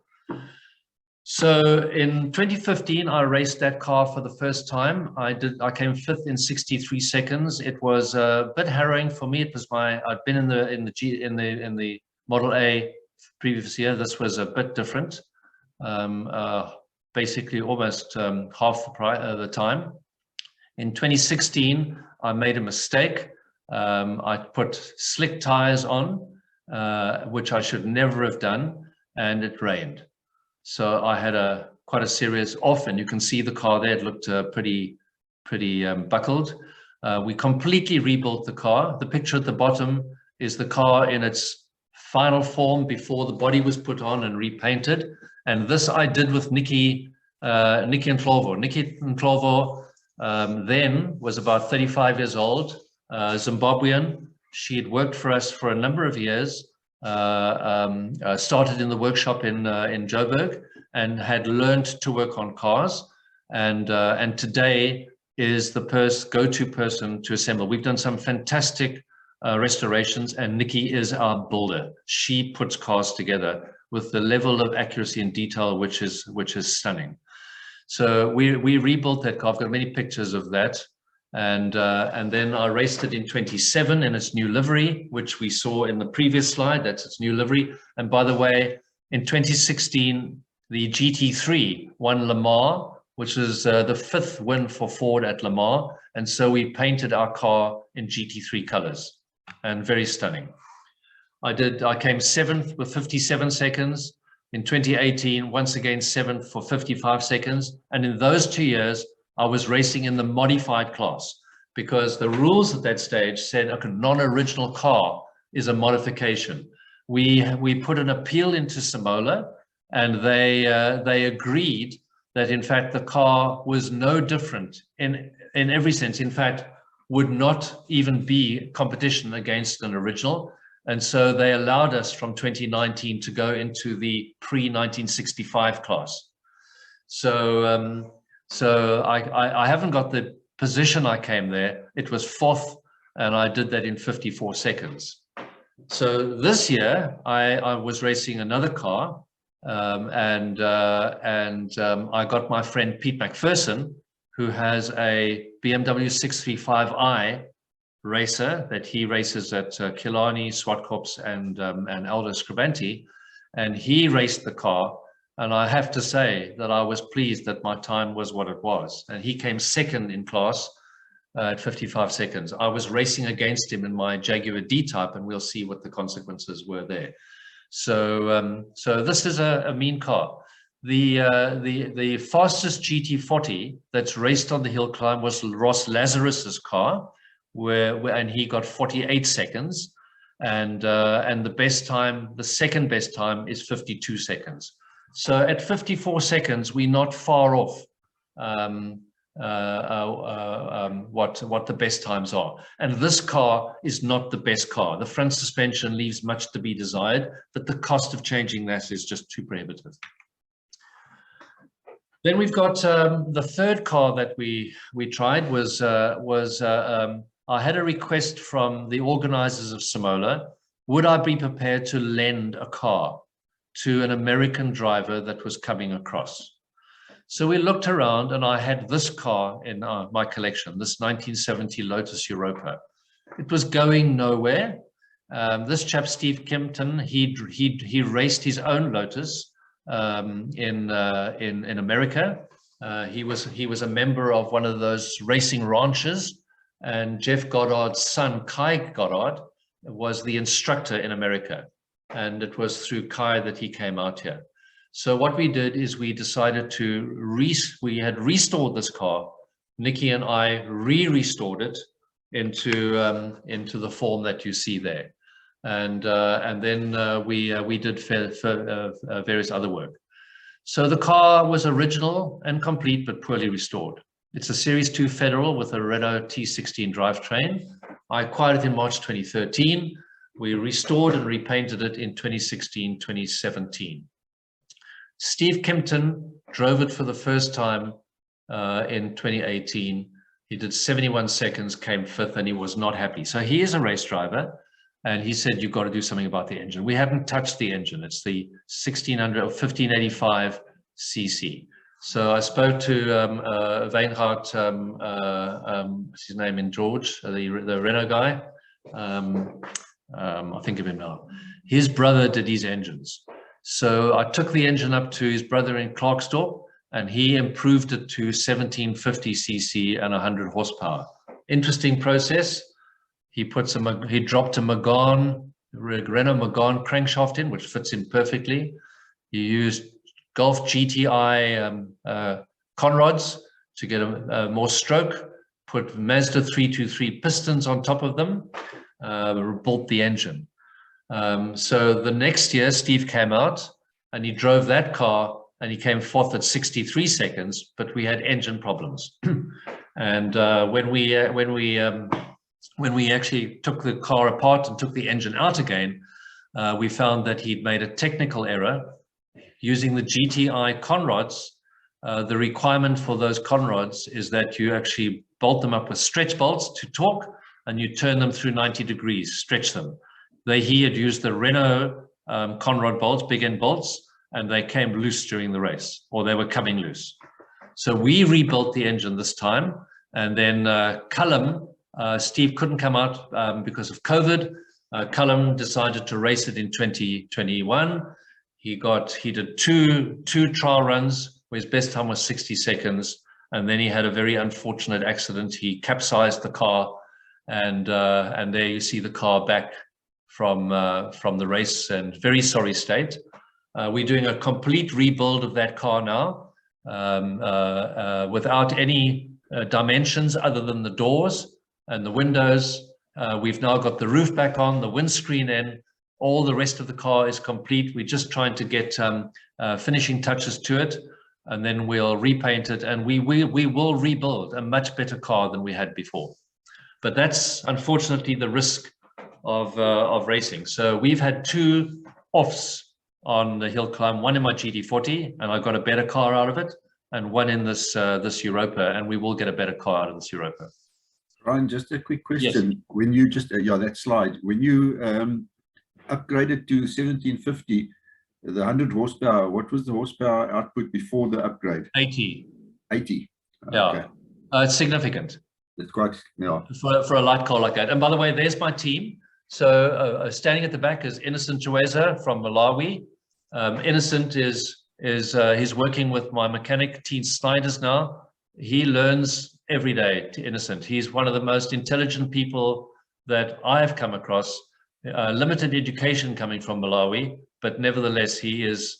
So in 2015, I raced that car for the first time. I came 5th in 63 seconds. It was a bit harrowing for me. It was I'd been in the Model A previous year. This was a bit different. Basically almost half the time. In 2016, I made a mistake. I put slick tires on, which I should never have done, and it rained. So I had quite a serious off, and you can see the car there. It looked pretty buckled. We completely rebuilt the car. The picture at the bottom is the car in its final form before the body was put on and repainted. And this I did with Nikki Ndlovu. Nikki Ndlovu then was about 35 years old, Zimbabwean. She had worked for us for a number of years, started in the workshop in Joburg, and had learned to work on cars. And today is the go-to person to assemble. We've done some fantastic restorations, and Nikki is our builder. She puts cars together with the level of accuracy and detail which is stunning. So we rebuilt that car. I've got many pictures of that, and then I raced it in 27 in its new livery, which we saw in the previous slide. That's its new livery. And by the way, in 2016, the GT3 won Le Mans, which is the 5th win for Ford at Le Mans, and so we painted our car in GT3 colors, and very stunning. I came 7th with 57 seconds. In 2018, once again 7th for 55 seconds. And in those 2 years, I was racing in the modified class, because the rules at that stage said a non-original car is a modification. We put an appeal into Simola, and they agreed that in fact the car was no different in every sense. In fact, would not even be competition against an original. And so they allowed us from 2019 to go into the pre-1965 class. So I haven't got the position I came there. It was 4th, and I did that in 54 seconds. So this year I was racing another car, and I got my friend Pete McPherson, who has a BMW 635i racer that he races at Killarney, Swartkops, and Aldo Scribanti, and he raced the car. And I have to say that I was pleased that my time was what it was. And he came 2nd in class at 55 seconds. I was racing against him in my Jaguar D-Type, and we'll see what the consequences were there. So this is a mean car. The fastest GT40 that's raced on the Hillclimb was Ross Lazarus's car, and he got 48 seconds, and the best time, the second best time, is 52 seconds. So at 54 seconds, we're not far off what the best times are. And this car is not the best car. The front suspension leaves much to be desired, but the cost of changing that is just too prohibitive. Then we've got the third car that we tried was I had a request from the organizers of Simola. Would I be prepared to lend a car to an American driver that was coming across? So we looked around, and I had this car in my collection, this 1970 Lotus Europa. It was going nowhere. This chap, Steve Kimpton, he raced his own Lotus in America. He was a member of one of those racing ranches, and Jeff Goddard's son, Kai Goddard, was the instructor in America. And it was through Kai that he came out here. So what we did is we decided we had restored this car. Nikki and I restored it into the form that you see there. And then we did various other work. So the car was original and complete, but poorly restored. It's a Series 2 Federal with a Renault T16 drivetrain. I acquired it in March 2013. We restored and repainted it in 2016, 2017. Steve Kimpton drove it for the first time in 2018. He did 71 seconds, came 5th, and he was not happy. So he is a race driver, and he said, you've got to do something about the engine. We haven't touched the engine. It's the 1600 or 1585 cc. So I spoke to Weinhardt, what's his name in George, the Renault guy. I think of him now. His brother did his engines. So I took the engine up to his brother in Klerksdorp, and he improved it to 1750 cc and 100 horsepower. Interesting process. He dropped a Renault Megane crankshaft in, which fits in perfectly. He used Golf GTI conrods to get more stroke, put Mazda 323 pistons on top of them, built the engine. So the next year, Steve came out and he drove that car, and he came 4th at 63 seconds, but we had engine problems. And when we actually took the car apart and took the engine out again, we found that he'd made a technical error. Using the GTI conrods, the requirement for those conrods is that you actually bolt them up with stretch bolts to torque, and you turn them through 90 degrees, stretch them. He had used the Renault conrod bolts, big end bolts, and they came loose during the race, or they were coming loose. So we rebuilt the engine this time, and then Cullum, Steve couldn't come out because of COVID. Cullum decided to race it in 2021. He did two trial runs where his best time was 60 seconds, and then he had a very unfortunate accident. He capsized the car, and there you see the car back from the race, and very sorry state. We're doing a complete rebuild of that car now, without any dimensions other than the doors and the windows. We've now got the roof back on, the windscreen in. All the rest of the car is complete. We're just trying to get finishing touches to it, and then we'll repaint it, and we will rebuild a much better car than we had before. But that's unfortunately the risk of racing. So we've had 2 offs on the Hillclimb, one in my GT40, and I got a better car out of it, and one in this Europa, and we will get a better car out of this Europa. Ryan, just a quick question. Yes. When you just, that slide, when you upgraded to 1750, the 100 horsepower, what was the horsepower output before the upgrade? 80. 80. Yeah. Okay. It's significant. It's quite, yeah. For a light car like that. And by the way, there's my team. So standing at the back is Innocent Joeza from Malawi. Innocent he's working with my mechanic, Teen Snyders now. He learns every day, Innocent. He's one of the most intelligent people that I've come across. Limited education coming from Malawi, but nevertheless, he's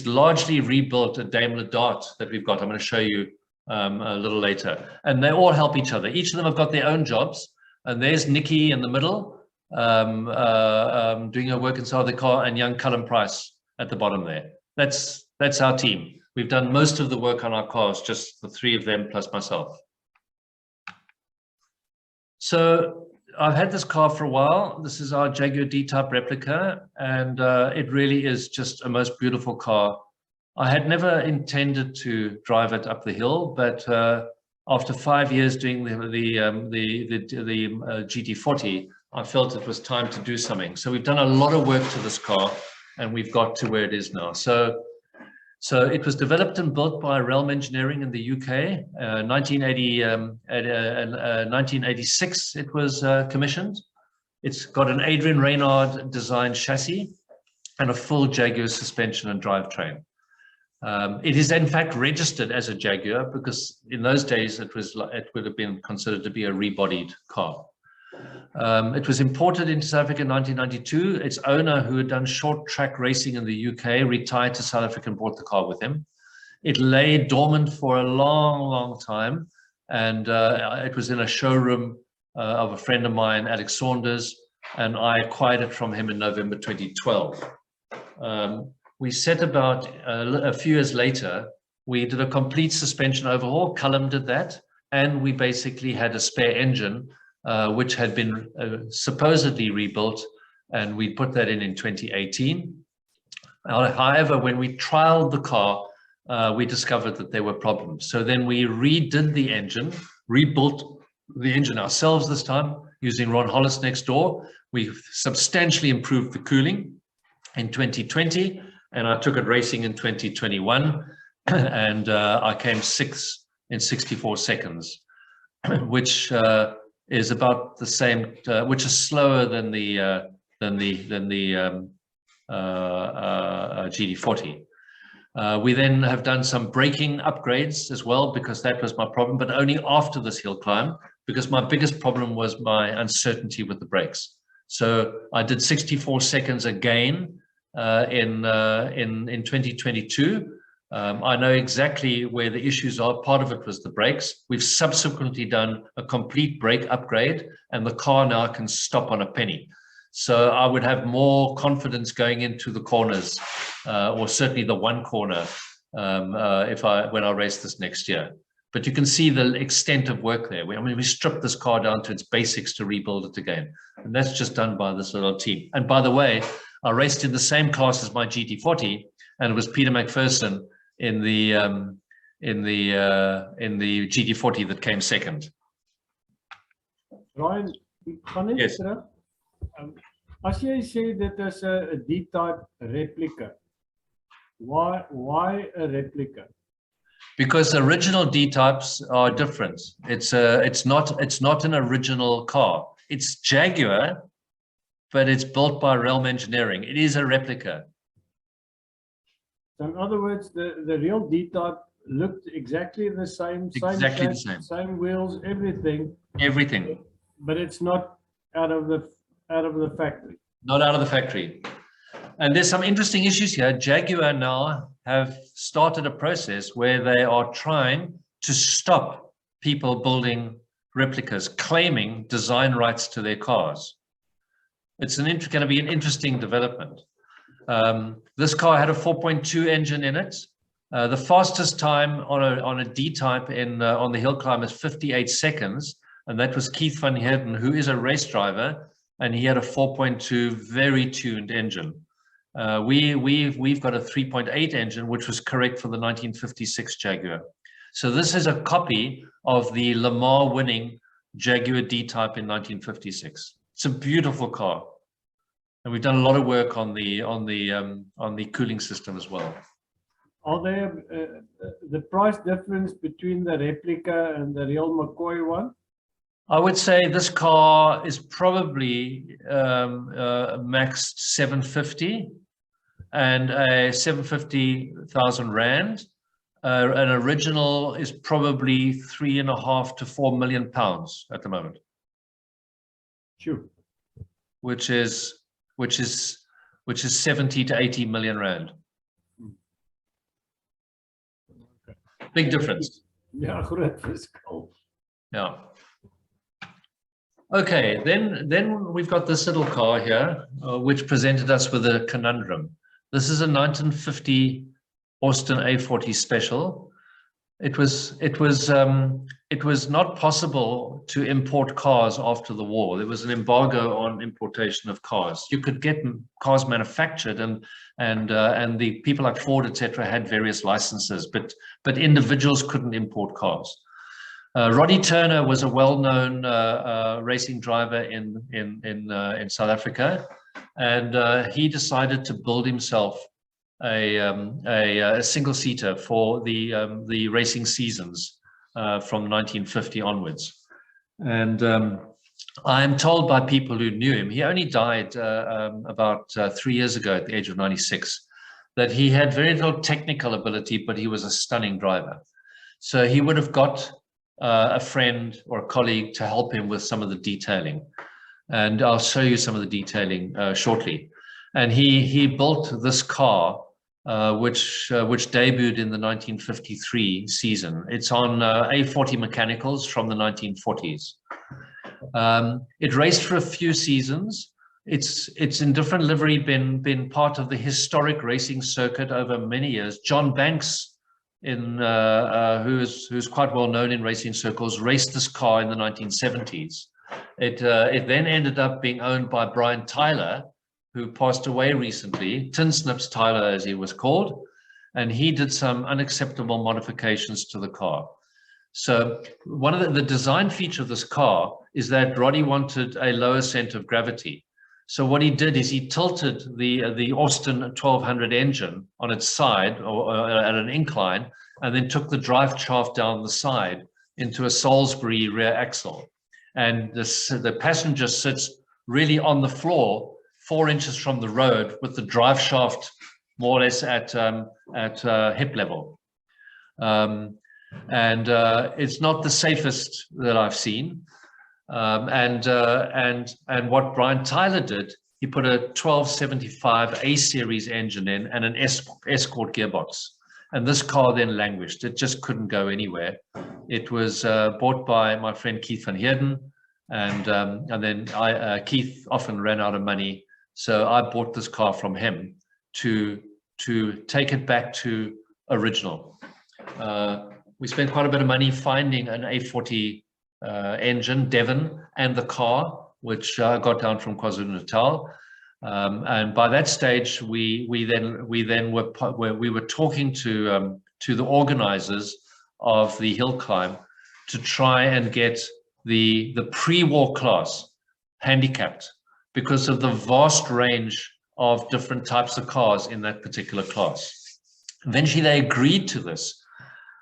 largely rebuilt a Daimler Dart that we've got. I'm going to show you a little later. And they all help each other. Each of them have got their own jobs. And there's Nikki in the middle, doing her work inside the car, and young Cullum Price at the bottom there. That's our team. We've done most of the work on our cars, just the three of them plus myself. So I've had this car for a while. This is our Jaguar D-Type replica, and it really is just a most beautiful car. I had never intended to drive it up the hill, but after 5 years doing the GT40, I felt it was time to do something. So we've done a lot of work to this car, and we've got to where it is now. So it was developed and built by Realm Engineering in the UK. 1986 it was commissioned. It's got an Adrian Reynard designed chassis and a full Jaguar suspension and drivetrain. It is in fact registered as a Jaguar because in those days it would have been considered to be a rebodied car. It was imported into South Africa in 1992. Its owner, who had done short track racing in the UK, retired to South Africa and brought the car with him. It lay dormant for a long time, and it was in a showroom of a friend of mine, Alex Saunders, and I acquired it from him in November 2012. We set about a few years later, we did a complete suspension overhaul. Cullum did that, and we basically had a spare engine which had been supposedly rebuilt, and we put that in 2018. However, when we trialed the car, we discovered that there were problems. So then we redid the engine, rebuilt the engine ourselves this time using Ron Hollis next door. We substantially improved the cooling in 2020, and I took it racing in 2021, and I came 6th in 64 seconds, which is about the same, which is slower than the GT40. We then have done some braking upgrades as well, because that was my problem, but only after this hill climb, because my biggest problem was my uncertainty with the brakes. So I did 64 seconds again in 2022. I know exactly where the issues are. Part of it was the brakes. We've subsequently done a complete brake upgrade, and the car now can stop on a penny. So I would have more confidence going into the corners, or certainly the one corner, when I race this next year. But you can see the extent of work there. We stripped this car down to its basics to rebuild it again, and that's just done by this little team. And by the way, I raced in the same class as my GT40, and it was Peter McPherson in the GT40 that came second. Ryan, Yes. As jy sê dit is 'n D-type replica, why a replica? Because original D-types are different. It's not an original car. It's Jaguar, but it's built by Realm Engineering. It is a replica. So in other words, the real D-type looked exactly the same, same wheels, everything. Everything. But it's not out of the factory. Not out of the factory. And there's some interesting issues here. Jaguar now have started a process where they are trying to stop people building replicas, claiming design rights to their cars. It's going to be an interesting development. This car had a 4.2 engine in it. The fastest time on a D-type on the hill climb is 58 seconds, and that was Keith van Heerden, who is a race driver, and he had a 4.2 very tuned engine. We've got a 3.8 engine, which was correct for the 1956 Jaguar. So this is a copy of the Le Mans winning Jaguar D-type in 1956. It's a beautiful car, and we've done a lot of work on the cooling system as well. Are there the price difference between the replica and the real McCoy one? I would say this car is probably maxed 750 and a 750,000 Rand. An original is probably £3.5 to £4 million at the moment. Sure. Which is 70 to 80 million Rand. Big difference. Yeah, groot verskil. Yeah. Okay, then we've got this little car here, which presented us with a conundrum. This is a 1950 Austin A40 Special, it was not possible to import cars after the war. There was an embargo on importation of cars. You could get cars manufactured, and the people like Ford, etc., had various licenses, but individuals couldn't import cars. Roddy Turner was a well-known racing driver in South Africa, and he decided to build himself a single-seater for the racing seasons from 1950 onwards. And I'm told by people who knew him, he only died about 3 years ago at the age of 96, that he had very little technical ability, but he was a stunning driver. So he would have got a friend or a colleague to help him with some of the detailing. And I'll show you some of the detailing shortly. And he built this car, which debuted in the 1953 season. It's on A40 mechanicals from the 1940s. It raced for a few seasons. It's in different livery, been part of the historic racing circuit over many years. John Banks, who's quite well known in racing circles, raced this car in the 1970s. It then ended up being owned by Brian Tyler, who passed away recently, Tin Snips Tyler as he was called, and he did some unacceptable modifications to the car. So one of the design feature of this car is that Roddy wanted a lower center of gravity. So what he did is he tilted the Austin 1200 engine on its side or at an incline, and then took the drive shaft down the side into a Salisbury rear axle. And the passenger sits really on the floor, 4 inches from the road, with the drive shaft more or less at hip level. It's not the safest that I've seen. And what Brian Tyler did, he put a 1275 A series engine in and an Escort gearbox. And this car then languished. It just couldn't go anywhere. It was bought by my friend Keith van Heerden, and then Keith often ran out of money. So I bought this car from him to take it back to original. We spent quite a bit of money finding an A40 engine, Devon, and the car, which got down from KwaZulu-Natal. And by that stage, we were talking to the organizers of the Hillclimb to try and get the pre-war class handicapped, because of the vast range of different types of cars in that particular class. Eventually, they agreed to this.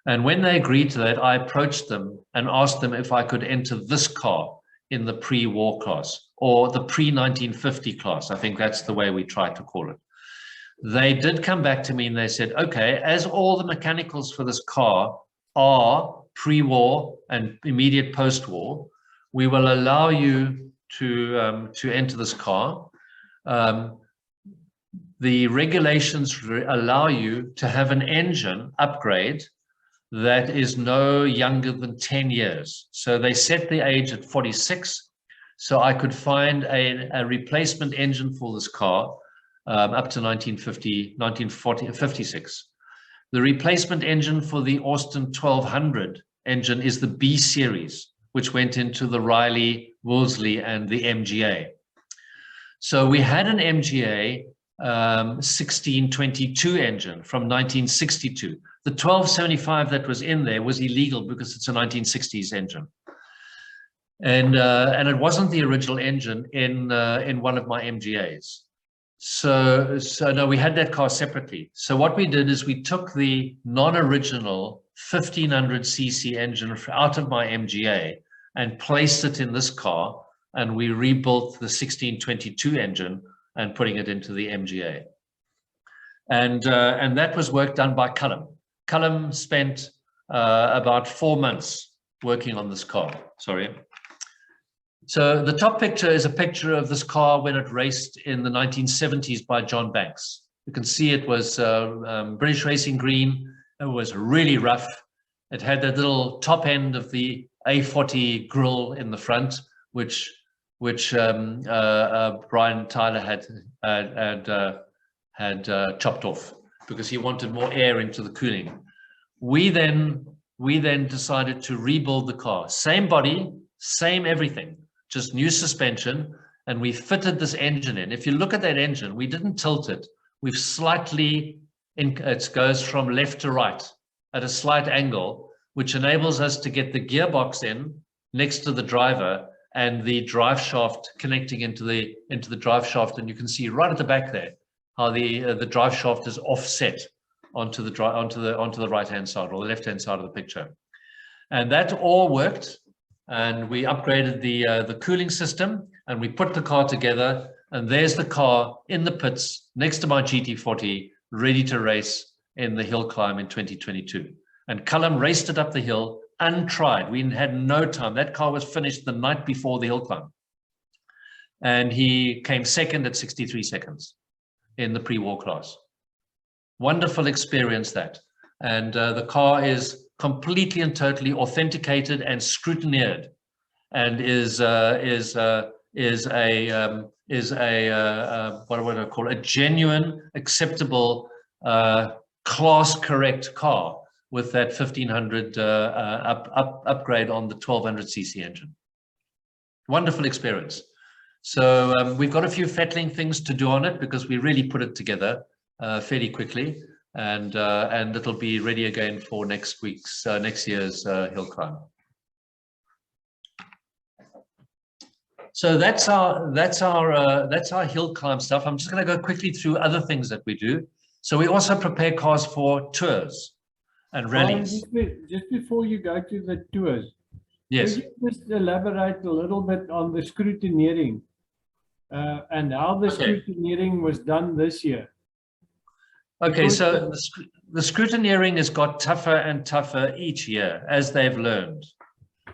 And when they agreed to that, I approached them and asked them if I could enter this car in the pre-war class, or the pre-1950 class. I think that's the way we tried to call it. They did come back to me and they said, okay, as all the mechanicals for this car are pre-war and immediate post-war, we will allow you to enter this car. The regulations allow you to have an engine upgrade that is no younger than 10 years. So they set the age at 46. So I could find a replacement engine for this car up to 56. The replacement engine for the Austin 1200 engine is the B series, which went into the Riley, Wolseley, and the MGA. So we had an MGA 1622 engine from 1962. The 1275 that was in there was illegal because it's a 1960s engine. And it wasn't the original engine in one of my MGAs. So no, we had that car separately. So what we did is we took the non-original 1500cc engine out of my MGA and placed it in this car, and we rebuilt the 1622 engine and putting it into the MGA. And that was work done by Cullum. Cullum spent about 4 months working on this car. Sorry. So the top picture is a picture of this car when it raced in the 1970s by John Banks. You can see it was British Racing Green. It was really rough. It had that little top end of the A40 grille in the front, which Brian Tyler had chopped off. because he wanted more air into the cooling. We then decided to rebuild the car. Same body, same everything, just new suspension, and we fitted this engine in. If you look at that engine, we didn't tilt it. We've slightly, it goes from left to right at a slight angle, which enables us to get the gearbox in next to the driver and the drive shaft connecting into the drive shaft. And you can see right at the back there how the drive shaft is offset onto the right hand side or the left hand side of the picture. And that all worked. And we upgraded the cooling system, and we put the car together. And there's the car in the pits next to my GT40, ready to race in the Hillclimb in 2022. And Callum raced it up the hill untried. We had no time. That car was finished the night before the Hillclimb. And he came second at 63 seconds in the pre-war class. Wonderful experience that. And the car is completely and totally authenticated and scrutinized, and is a what would I call it? A genuine, acceptable, class correct car with that 1500 upgrade on the 1200cc engine. Wonderful experience. So we've got a few fettling things to do on it because we really put it together fairly quickly, and it'll be ready again for next year's Hillclimb. So that's our Hillclimb stuff. I'm just going to go quickly through other things that we do. So we also prepare cars for tours and rallies. Just before you go to the tours, yes, could you just elaborate a little bit on the scrutineering and how the scrutineering was done this year? Okay, so the scrutineering has got tougher and tougher each year as they've learned.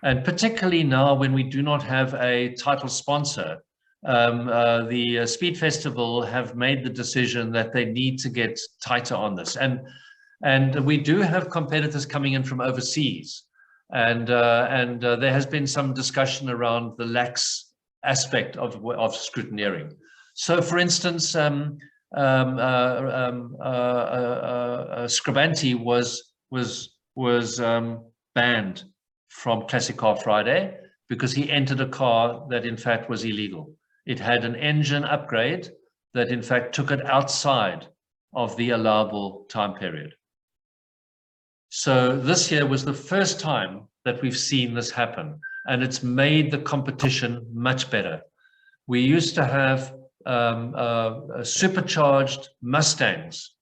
And particularly now when we do not have a title sponsor, the Speed Festival have made the decision that they need to get tighter on this. And we do have competitors coming in from overseas. And there has been some discussion around the lax aspect of scrutineering. So for instance, Scribanti was banned from Classic Car Friday because he entered a car that in fact was illegal. It had an engine upgrade that in fact took it outside of the allowable time period. So this year was the first time that we've seen this happen, and it's made the competition much better. We used to have supercharged Mustangs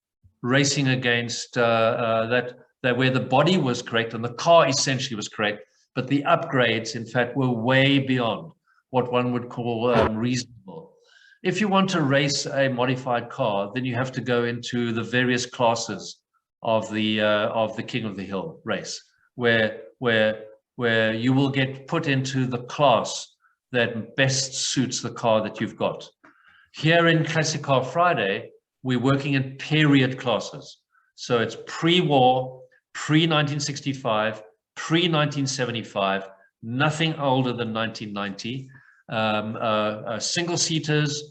racing against where the body was correct and the car essentially was correct, but the upgrades in fact were way beyond what one would call reasonable. If you want to race a modified car, then you have to go into the various classes of the King of the Hill race, where you will get put into the class that best suits the car that you've got. Here in Classic Car Friday, we're working in period classes. So it's pre-war, pre-1965, pre-1975, nothing older than 1990, single-seaters,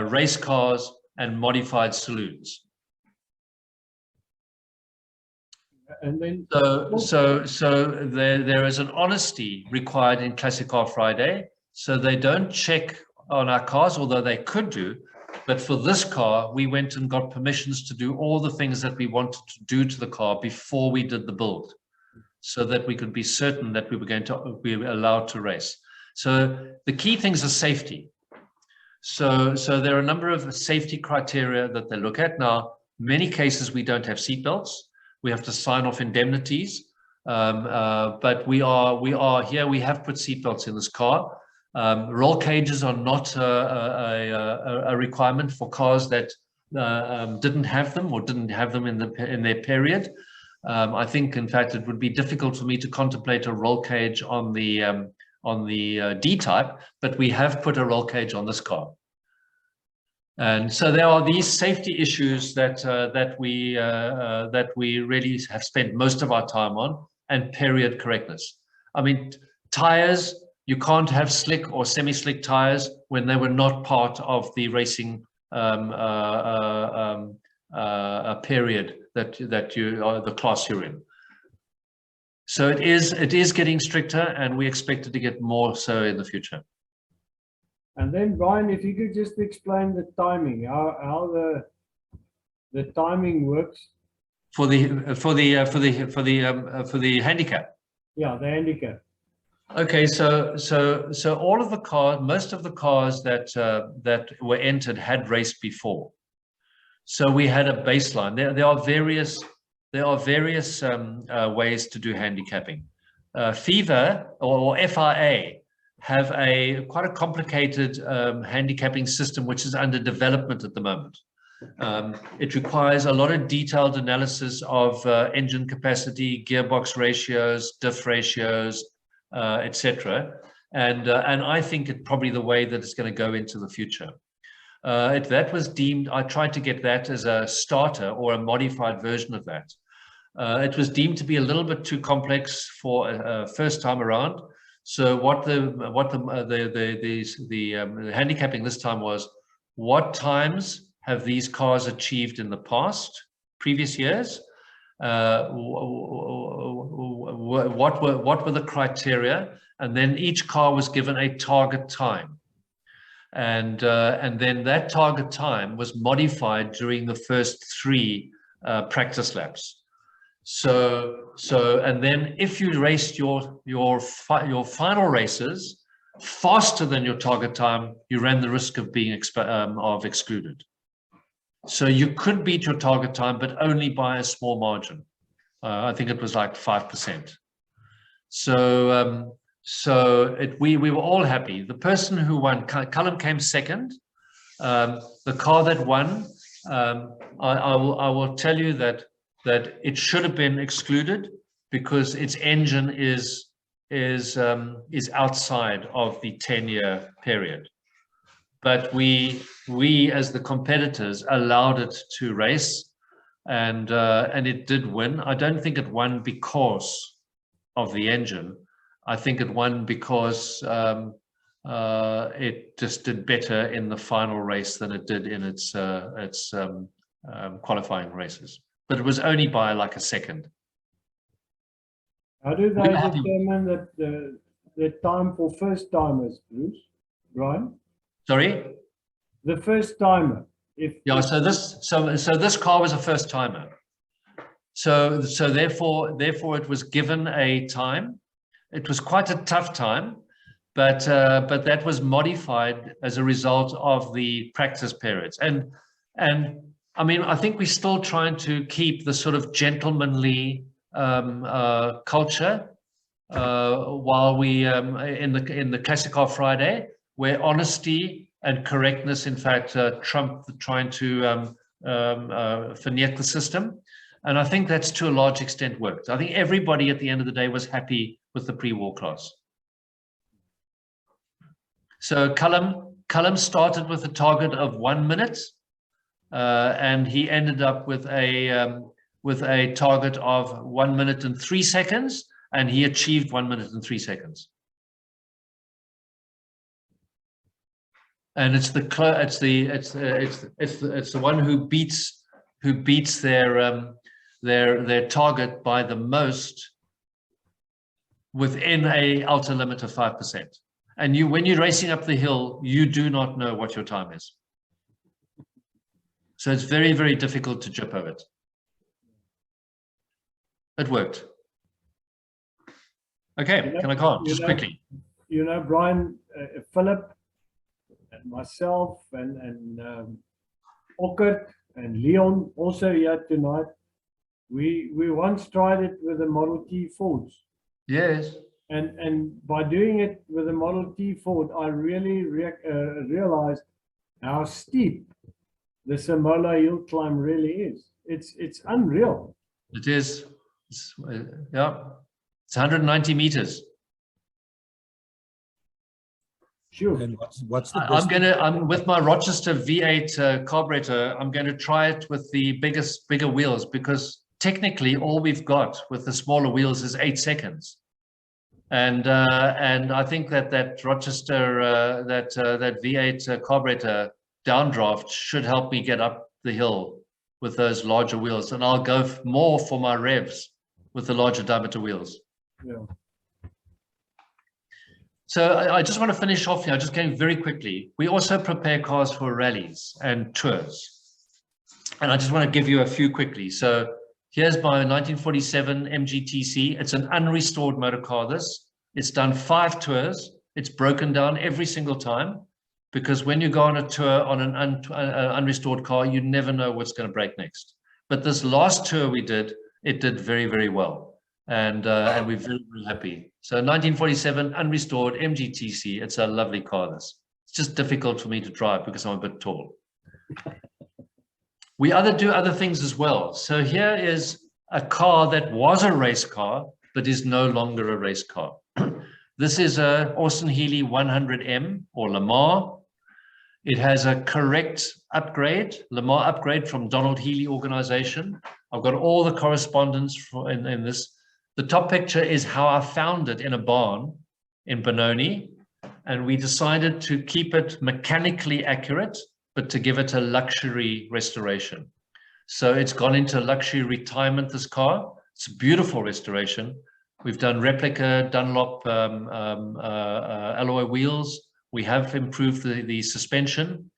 race cars, and modified saloons. And then So there is an honesty required in Classic Car Friday. So they don't check on our cars, although they could do. But for this car, we went and got permissions to do all the things that we wanted to do to the car before we did the build, so that we could be certain that we were going to be allowed to race. So the key things are safety. So there are a number of safety criteria that they look at. Now, many cases we don't have seatbelts. We have to sign off indemnities. But we are here. We have put seatbelts in this car. Roll cages are not a requirement for cars that didn't have them or didn't have them in their period. I think, in fact, it would be difficult for me to contemplate a roll cage on the D-type, but we have put a roll cage on this car. And so there are these safety issues that we really have spent most of our time on, and period correctness. I mean, tires. You can't have slick or semi-slick tires when they were not part of the racing period that you are the class you're in. So it is getting stricter, and we expect it to get more so in the future. And then Brian, if you could just explain the timing, how the timing works. For the handicap. Yeah, the handicap. Okay, so all of the cars, most of the cars that were entered had raced before. So we had a baseline. There are various ways to do handicapping. FIFA or FIA have quite a complicated handicapping system which is under development at the moment. It requires a lot of detailed analysis of engine capacity, gearbox ratios, diff ratios, etc. And I think it's probably the way that it's going to go into the future. That was deemed, I tried to get that as a starter or a modified version of that. It was deemed to be a little bit too complex for a first time around. So what the handicapping this time was, what times have these cars achieved in the previous years? What were the criteria? And then each car was given a target time. And then that target time was modified during the first 3 practice laps. And then if you raced your final races faster than your target time, you ran the risk of being excluded. So you could beat your target time, but only by a small margin. I think it was like 5%. We were all happy. The person who won, Callum, came second. The car that won, I will tell you that it should have been excluded because its engine is outside of the 10-year period. But we as the competitors allowed it to race, and it did win. I don't think it won because of the engine. I think it won because it just did better in the final race than it did in its qualifying races. But it was only by like a second. How do they determine that the time for first timers, Bruce? Brian? Sorry? The first timer. So this car was a first timer. So therefore it was given a time. It was quite a tough time, but that was modified as a result of the practice periods. And I mean, I think we're still trying to keep the sort of gentlemanly culture while we in the Classic Car Friday, where honesty and correctness, in fact, trump trying to finagle the system. And I think that's to a large extent worked. I think everybody at the end of the day was happy with the pre-war class. So Callum started with a target of 1 minute, and he ended up with a target of 1 minute and 3 seconds, and he achieved 1 minute and 3 seconds. And it's the one who beats their target by the most within a outer limit of 5%. And when you're racing up the hill, you do not know what your time is. So it's very, very difficult to jip over it. It worked. Okay, can I go on just quickly? You know, Brian, Philip, and myself, and Ockert and Leon also here tonight. We once tried it with the Model T Fords. Yes. And by doing it with the Model T Ford, I really realized how steep the Simola Hillclimb really is. It's unreal. It is. Yeah. It's 190 meters. Sure. And what's the best? I'm with my Rochester V8 carburetor. I'm going to try it with the bigger wheels, because technically all we've got with the smaller wheels is 8 seconds. And I think that Rochester that V8 carburetor downdraft should help me get up the hill with those larger wheels, and I'll go more for my revs with the larger diameter wheels. Yeah. So I just want to finish off here, just going very quickly. We also prepare cars for rallies and tours. And I just want to give you a few quickly. So here's my 1947 MGTC. It's an unrestored motor car, this. It's done 5 tours. It's broken down every single time, because when you go on a tour on an unrestored car, you never know what's going to break next. But this last tour we did, it did very, very well. And we're very, very happy. So 1947 unrestored MGTC. It's a lovely car, this. It's just difficult for me to drive because I'm a bit tall. We do other things as well. So here is a car that was a race car, but is no longer a race car. This is a Austin Healey 100M or Lamar. It has a correct upgrade, Lamar upgrade from Donald Healey organization. I've got all the correspondence in this. The top picture is how I found it in a barn in Benoni, and we decided to keep it mechanically accurate, but to give it a luxury restoration. So it's gone into luxury retirement, this car. It's a beautiful restoration. We've done replica Dunlop alloy wheels. We have improved the suspension.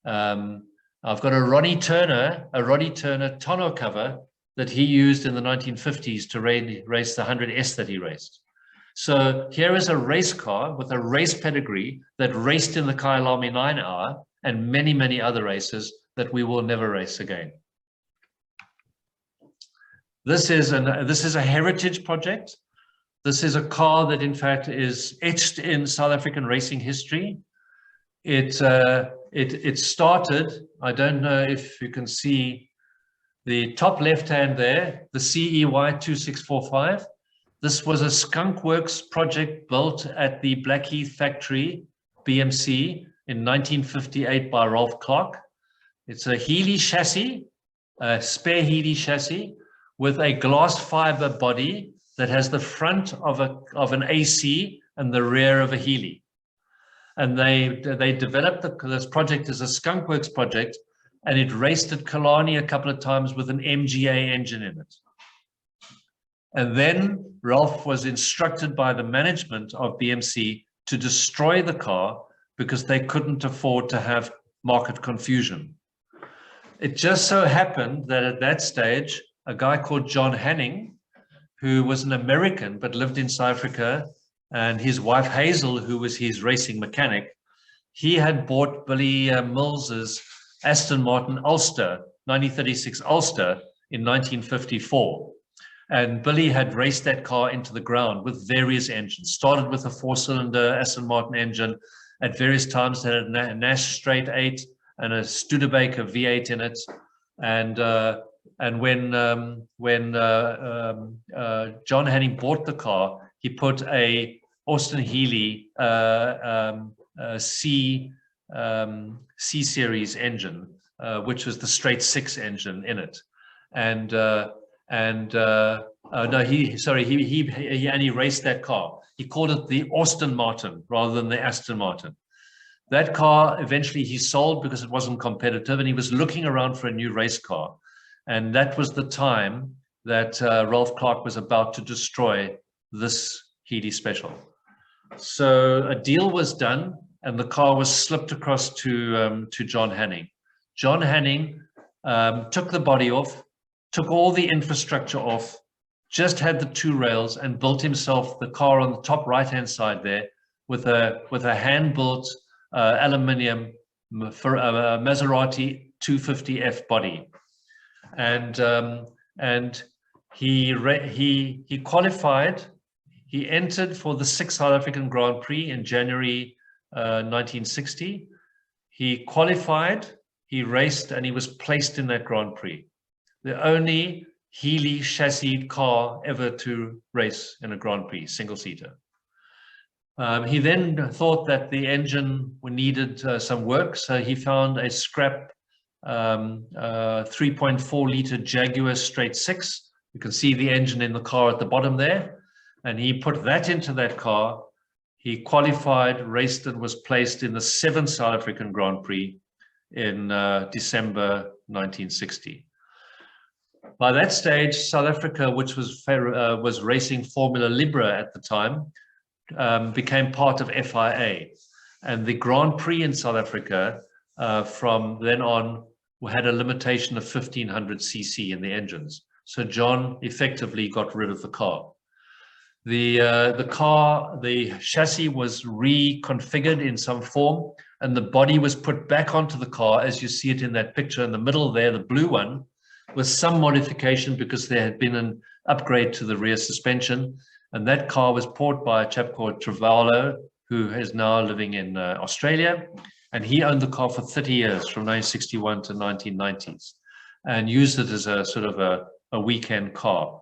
I've got a Ronnie Turner tonneau cover that he used in the 1950s to race the 100S that he raced. So here is a race car with a race pedigree that raced in the Kyalami 9 Hour and many, many other races that we will never race again. This is a heritage project. This is a car that, in fact, is etched in South African racing history. It started, I don't know if you can see the top left hand there, the CEY 2645. This was a Skunk Works project built at the Blackheath factory, BMC, in 1958 by Ralph Clark. It's a Healey chassis, a spare Healey chassis with a glass fiber body that has the front of an AC and the rear of a Healey. And they developed this project as a Skunk Works project, and it raced at Killarney a couple of times with an MGA engine in it. And then Ralph was instructed by the management of BMC to destroy the car because they couldn't afford to have market confusion. It just so happened that at that stage, a guy called John Hanning, who was an American but lived in South Africa, and his wife Hazel, who was his racing mechanic, he had bought Billy Mills's Aston Martin Ulster, 1936 Ulster in 1954. And Billy had raced that car into the ground with various engines. Started with a 4-cylinder Aston Martin engine. At various times had a Nash straight 8 and a Studebaker V8 in it. And when John Hanning bought the car, he put a Austin Healey C series engine, which was the straight 6 engine in it. He raced that car. He called it the Austin Martin rather than the Aston Martin. That car eventually he sold because it wasn't competitive, and he was looking around for a new race car. And that was the time that Ralph Clark was about to destroy this Healey Special. So a deal was done, and the car was slipped across to John Hanning. John Hanning took the body off, took all the infrastructure off, just had the 2 rails, and built himself the car on the top right-hand side there with a hand-built aluminium Maserati 250F body. And he qualified. He entered for the 6th South African Grand Prix in January 1960. He qualified, he raced, and he was placed in that Grand Prix. The only Healey chassis car ever to race in a Grand Prix, single-seater. He then thought that the engine needed some work, so he found a scrap 3.4-liter Jaguar straight 6. You can see the engine in the car at the bottom there. And he put that into that car. He qualified, raced, and was placed in the 7th South African Grand Prix in December 1960. By that stage, South Africa, which was racing Formula Libra at the time, became part of FIA. And the Grand Prix in South Africa, from then on, had a limitation of 1500 cc in the engines. So John effectively got rid of the car. The chassis was reconfigured in some form, and the body was put back onto the car, as you see it in that picture in the middle there, the blue one, with some modification because there had been an upgrade to the rear suspension. And that car was bought by a chap called Trevallo, who is now living in Australia. And he owned the car for 30 years, from 1961 to 1990s, and used it as a sort of a weekend car.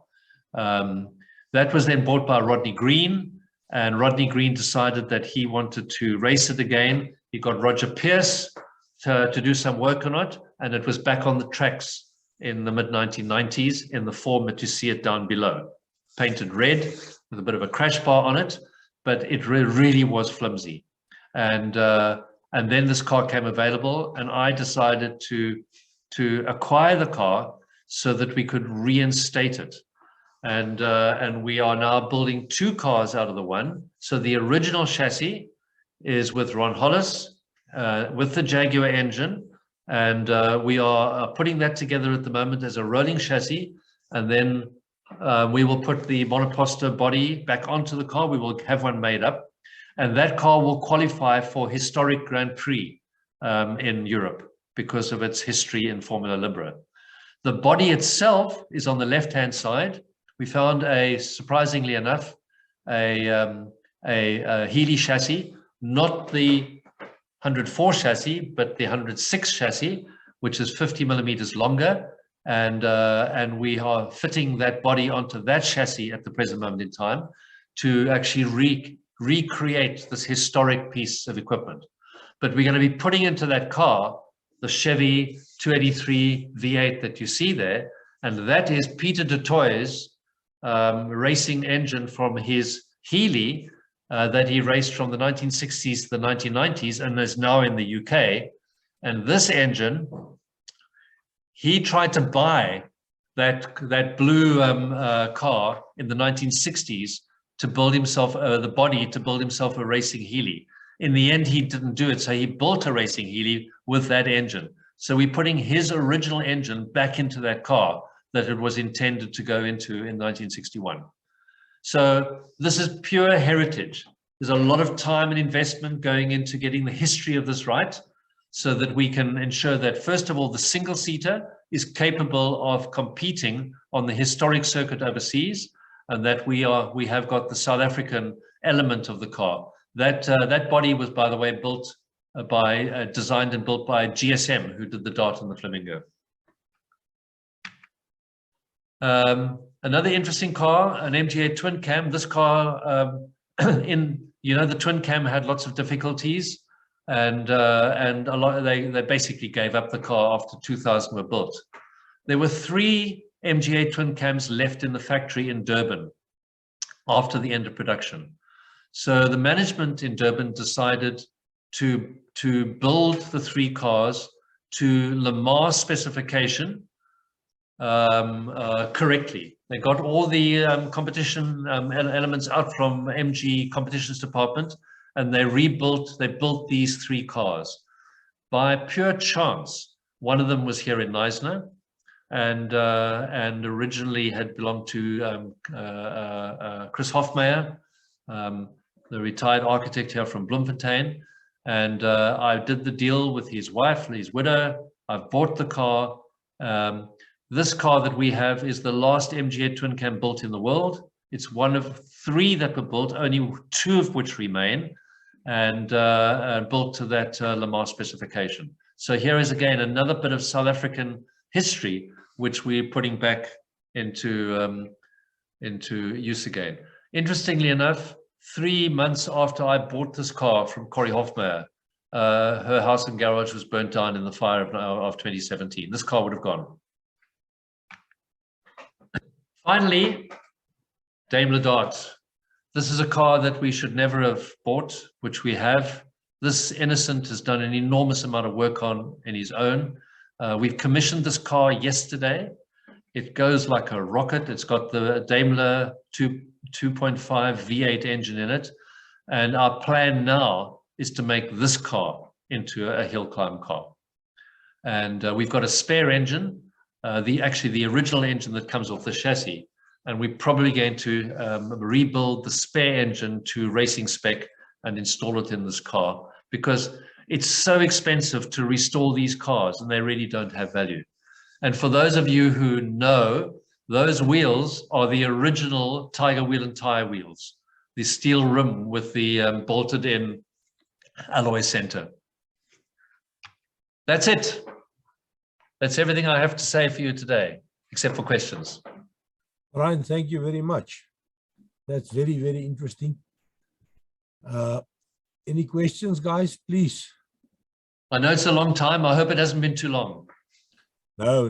That was then bought by Rodney Green, and Rodney Green decided that he wanted to race it again. He got Roger Pierce to do some work on it, and it was back on the tracks in the mid-1990s in the form that you see it down below. Painted red with a bit of a crash bar on it, but it really was flimsy. And then this car came available, and I decided to acquire the car so that we could reinstate it. And we are now building two cars out of the one. So the original chassis is with Ron Hollis, with the Jaguar engine. And we are putting that together at the moment as a rolling chassis. And then we will put the monoposter body back onto the car. We will have one made up. And that car will qualify for historic Grand Prix in Europe because of its history in Formula Libra. The body itself is on the left-hand side. We found surprisingly enough, a Healy chassis, not the 104 chassis, but the 106 chassis, which is 50 millimeters longer. And we are fitting that body onto that chassis at the present moment in time to actually recreate this historic piece of equipment. But we're going to be putting into that car the Chevy 283 V8 that you see there. And that is Peter du Toit's racing engine from his Healy that he raced from the 1960s to the 1990s and is now in the UK. And this engine, he tried to buy that blue car in the 1960s to build himself the body to build himself a racing Healy. In the end, he didn't do it, so he built a racing Healy with that engine. So we're putting his original engine back into that car that it was intended to go into in 1961. So this is pure heritage. There's a lot of time and investment going into getting the history of this right, so that we can ensure that, first of all, the single-seater is capable of competing on the historic circuit overseas, and that we have got the South African element of the car. That body was, by the way, designed and built by GSM, who did the Dart and the Flamingo. Another interesting car, an MGA twin cam. This car, the twin cam had lots of difficulties, and a lot. They basically gave up the car after 2000 were built. There were 3 MGA twin cams left in the factory in Durban after the end of production. So the management in Durban decided to build the 3 cars to Le Mans specification correctly. They got all the competition elements out from MG competitions department, and they built these 3 cars. By pure chance, one of them was here in Knysna, and originally had belonged to Chris Hofmeyer, the retired architect here from Bloemfontein. And I did the deal with his wife and his widow. I've bought the car. This car that we have is the last MGA twin cam built in the world. It's one of 3 that were built, only 2 of which remain, and built to that Le Mans specification. So here is again another bit of South African history, which we're putting back into use again. Interestingly enough, 3 months after I bought this car from Corrie Hofmeyer, her house and garage was burnt down in the fire of 2017. This car would have gone. Finally, Daimler Dart. This is a car that we should never have bought, which we have. This innocent has done an enormous amount of work on in his own. We've commissioned this car yesterday. It goes like a rocket. It's got the Daimler 2.5 V8 engine in it. And our plan now is to make this car into a hill climb car. And we've got a spare engine, actually the original engine that comes off the chassis. And we're probably going to rebuild the spare engine to racing spec and install it in this car, because it's so expensive to restore these cars and they really don't have value. And for those of you who know, those wheels are the original Tiger Wheel and Tire wheels, the steel rim with the bolted in alloy center. That's it. That's everything I have to say for you today, except for questions. Brian, thank you very much. That's very, very interesting. Any questions, guys, please? I know it's a long time. I hope it hasn't been too long. No,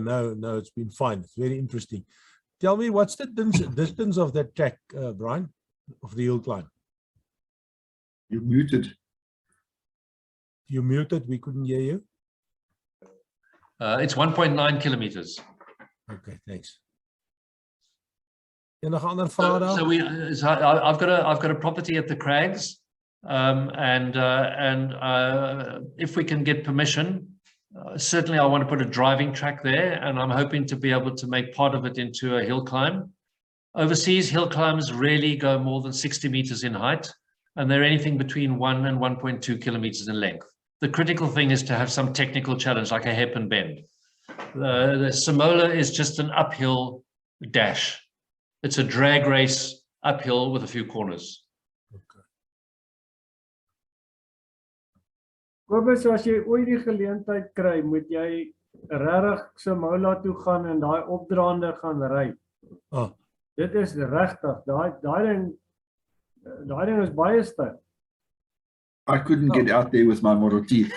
it's been fine. It's very interesting. Tell me, what's the distance of that track, Brian, of the hill climb? You're muted. You muted, we couldn't hear you. It's 1.9 kilometers. Okay, thanks. Enige ander vrae daar? So I've got a property at the Crags, and if we can get permission, certainly I want to put a driving track there, and I'm hoping to be able to make part of it into a hill climb. Overseas, hill climbs rarely go more than 60 meters in height, and they're anything between 1 and 1.2 kilometers in length. The critical thing is to have some technical challenge, like a hairpin bend. The Simola is just an uphill dash. It's a drag race uphill with a few corners. Okay. Kobus, as jy ooit die geleentheid kry, moet jy regtig Simola toe gaan en daai opdraande gaan ry. Oh. Dit is regtig, daai ding is baie styf. I couldn't get out there with my Model T.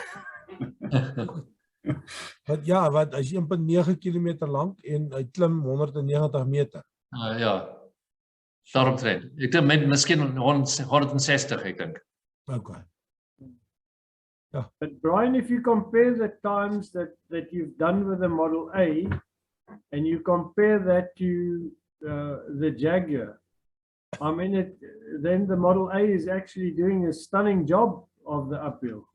Wat ja, wat as 1.9 kilometer lank en hy klim 190 meter. Ja, daaromtrent. Ek dink miskien 160, ek dink. Okay. But Brian, if you compare the times that you've done with the Model A, and you compare that to the Jaguar, I mean, then the Model A is actually doing a stunning job of the uphill.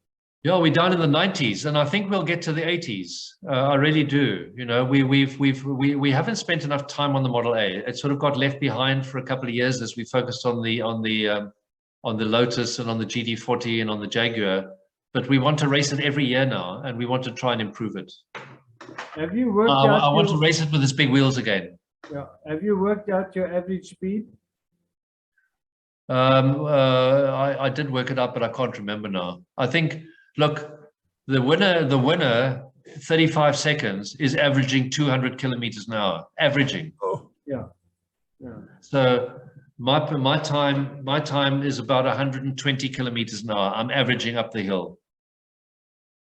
Yeah, we're down in the 90s, and I think we'll get to the 80s. I really do. You know, we haven't spent enough time on the Model A. It sort of got left behind for a couple of years as we focused on the Lotus and on the GD40 and on the Jaguar. But we want to race it every year now, and we want to try and improve it. Have you worked out? I want to race it with its big wheels again. Yeah. Have you worked out your average speed? I did work it out, but I can't remember now. I think, look, the winner, 35 seconds, is averaging 200 kilometers an hour, averaging. Oh. Yeah. So my time is about 120 kilometers an hour. I'm averaging up the hill.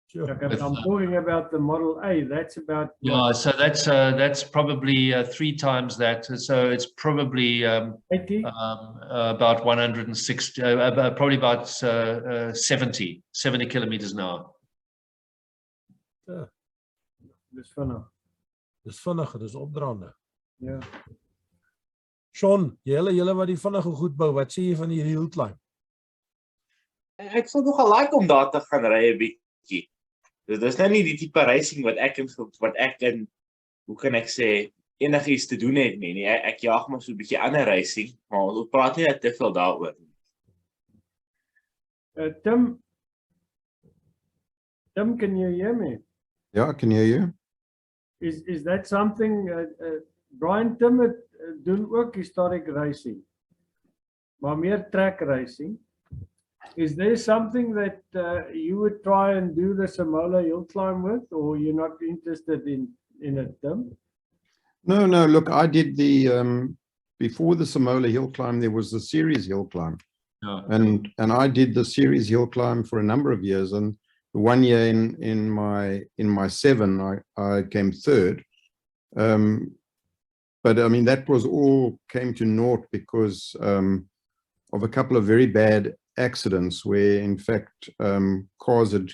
Sure. Okay, but I'm talking about the Model A. That's about. Yeah, so that's probably 3 times that. So it's probably 80. about 160, probably about 70 kilometers an hour. Ja. Dis vinnig. Dis vinnig, dis opdraande. Ja. Sean, julle wat die vinnige goed bou, wat sê jy van die Hillclimb? Ek sou nogal like om daar te gaan ry 'n bietjie. Dit is nou nie die tipe racing wat ek in hoe kan ek sê enigiets te doen het nie. Ek jaag maar so 'n bietjie ander racing, maar ons praat nie te veel daaroor nie. Tim, can you hear me? Yeah, I can hear you. Is that something Brian Tim het doen ook historic racing, maar meer track racing? Is there something that you would try and do the Simola Hillclimb with, or you're not interested in it, Tim? No, look, I did the, before the Simola Hillclimb, there was the series Hillclimb. Yeah. And I did the series Hillclimb for a number of years. And one year in my 7, I came 3rd. But I mean, that was all came to naught because of a couple of very bad accidents where in fact cars had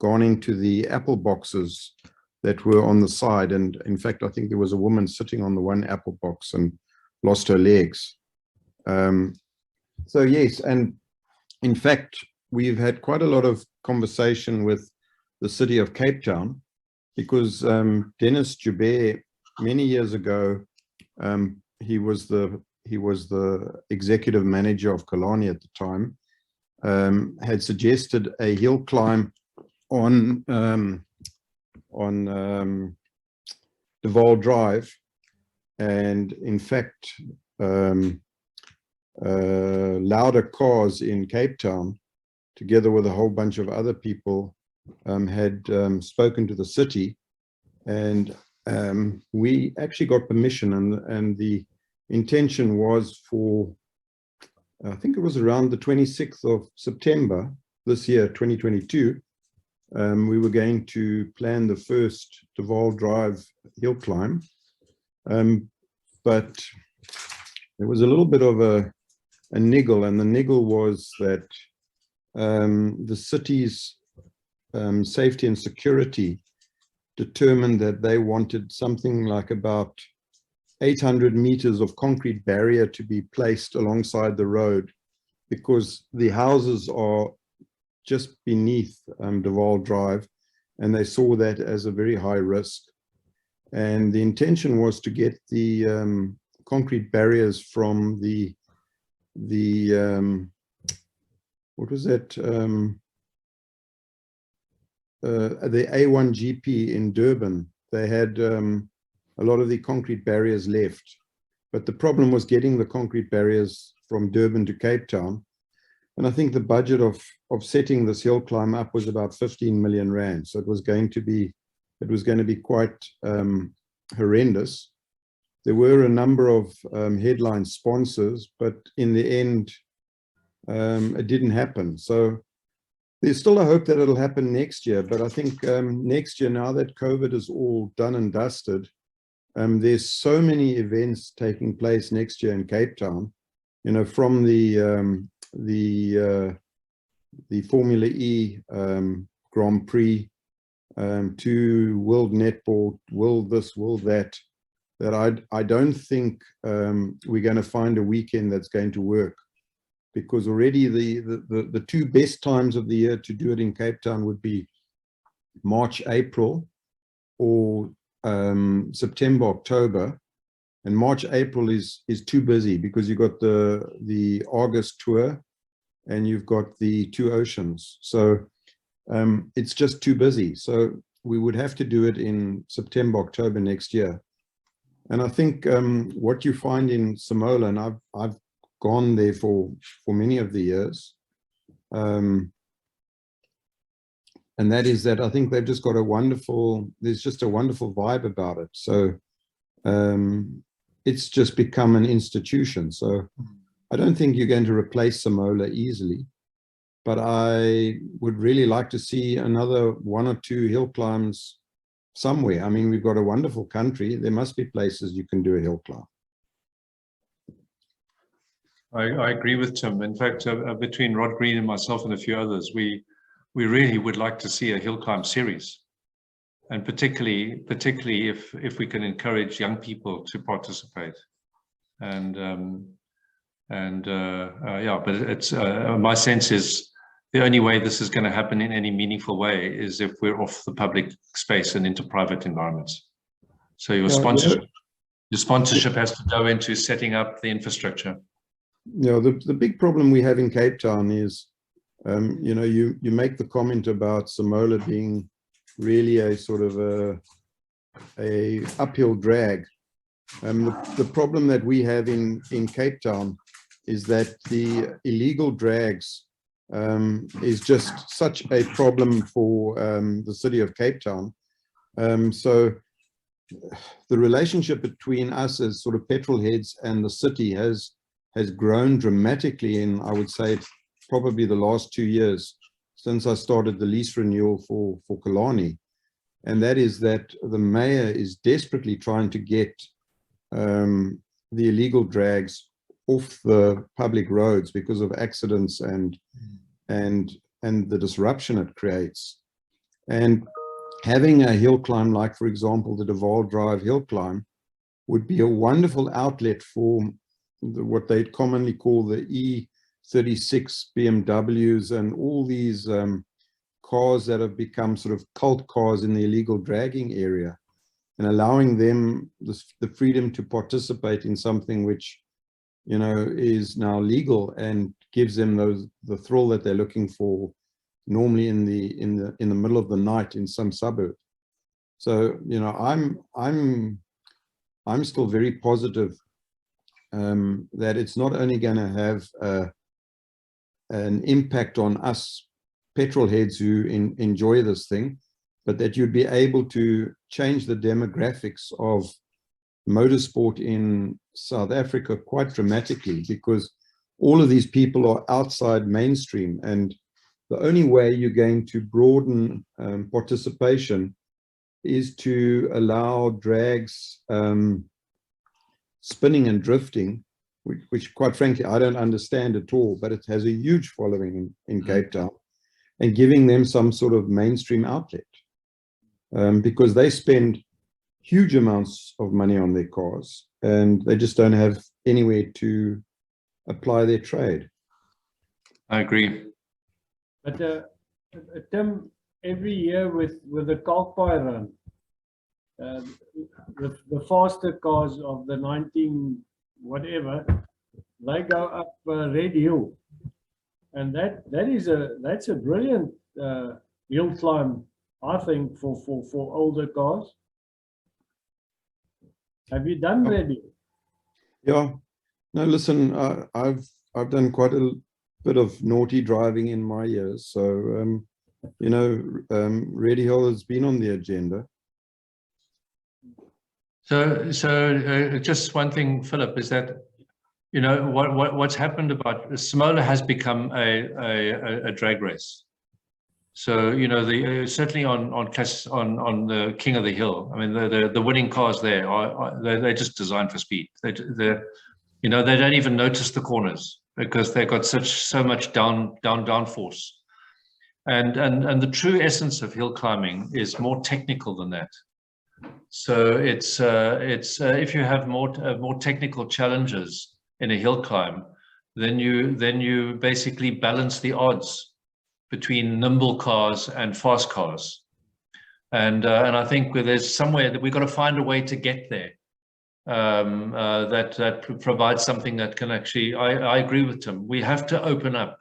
gone into the apple boxes that were on the side. And in fact, I think there was a woman sitting on the one apple box and lost her legs. So yes, and in fact, we've had quite a lot of conversation with the city of Cape Town, because Dennis Joubert, many years ago, he was the executive manager of Kalani at the time, had suggested a hill climb on Duval Drive, and in fact, Louder Cars in Cape Town, together with a whole bunch of other people, had spoken to the city, and we actually got permission, and the intention was for, I think it was around the 26th of September this year, 2022, we were going to plan the first Duval Drive hill climb, but there was a little bit of a niggle, and the niggle was that the city's safety and security determined that they wanted something like about 800 meters of concrete barrier to be placed alongside the road, because the houses are just beneath Duval Drive, and they saw that as a very high risk. And the intention was to get the concrete barriers from the what was that, the A1GP in Durban. They had a lot of the concrete barriers left, but the problem was getting the concrete barriers from Durban to Cape Town. And I think the budget of setting this hill climb up was about 15 million rand. So it was going to be quite horrendous. There were a number of headline sponsors, but in the end, it didn't happen. So there's still a hope that it'll happen next year. But I think next year, now that COVID is all done and dusted, there's so many events taking place next year in Cape Town, you know, from the Formula E Grand Prix to World Netball, World this, World that I don't think we're going to find a weekend that's going to work, because already the two best times of the year to do it in Cape Town would be March, April, or September, October. And March, April is too busy, because you've got the August tour and you've got the two oceans. So it's just too busy. So we would have to do it in September, October next year. And I think what you find in Simola, and I've gone there for many of the years, and that is that I think they've just got there's just a wonderful vibe about it. So it's just become an institution. So I don't think you're going to replace Simola easily, but I would really like to see another 1 or 2 hill climbs somewhere. I mean, we've got a wonderful country. There must be places you can do a hill climb. I agree with Tim. In fact, between Rod Green and myself and a few others, we really would like to see a hill climb series, and particularly if we can encourage young people to participate. And yeah, but it's my sense is the only way this is going to happen in any meaningful way is if we're off the public space and into private environments. So your sponsorship has to go into setting up the infrastructure. You know, the big problem we have in Cape Town is, you know, you make the comment about Simola being really a sort of a uphill drag. The problem that we have in Cape Town is that the illegal drags is just such a problem for the city of Cape Town. So the relationship between us as sort of petrol heads and the city has grown dramatically in, I would say, probably the last 2 years since I started the lease renewal for Kalani. And that is that the mayor is desperately trying to get the illegal drags off the public roads because of accidents and the disruption it creates. And having a hill climb, like for example, the Duval Drive hill climb, would be a wonderful outlet for what they commonly call the E36 BMWs and all these cars that have become sort of cult cars in the illegal dragging area, and allowing them the freedom to participate in something which, you know, is now legal and gives them the thrill that they're looking for normally in the middle of the night in some suburb. So, you know, I'm still very positive that it's not only going to have an impact on us petrol heads who enjoy this thing, but that you'd be able to change the demographics of motorsport in South Africa quite dramatically, because all of these people are outside mainstream, and the only way you're going to broaden participation is to allow drags spinning and drifting, which quite frankly I don't understand at all, but it has a huge following in Cape Town, and giving them some sort of mainstream outlet, because they spend huge amounts of money on their cars and they just don't have anywhere to apply their trade. I agree. But Tim, every year with the Kalkpie run, the faster cars of the 19 whatever, they go up Red Hill, and that's a brilliant hill climb, I think, for older cars. Have you done Red Hill? Yeah, no, listen, I've done quite a bit of naughty driving in my years, so you know, Red Hill has been on the agenda. So just one thing, Philip, is that, you know, what's happened about Simola has become a drag race. So, you know, certainly on the King of the Hill, I mean, the winning cars there they're just designed for speed. You know, they don't even notice the corners because they've got so much down force. And the true essence of hill climbing is more technical than that. So it's if you have more technical challenges in a hill climb, then you basically balance the odds between nimble cars and fast cars, and I think there's somewhere that we've got to find a way to get there, that provides something that can actually. I agree with Tim. We have to open up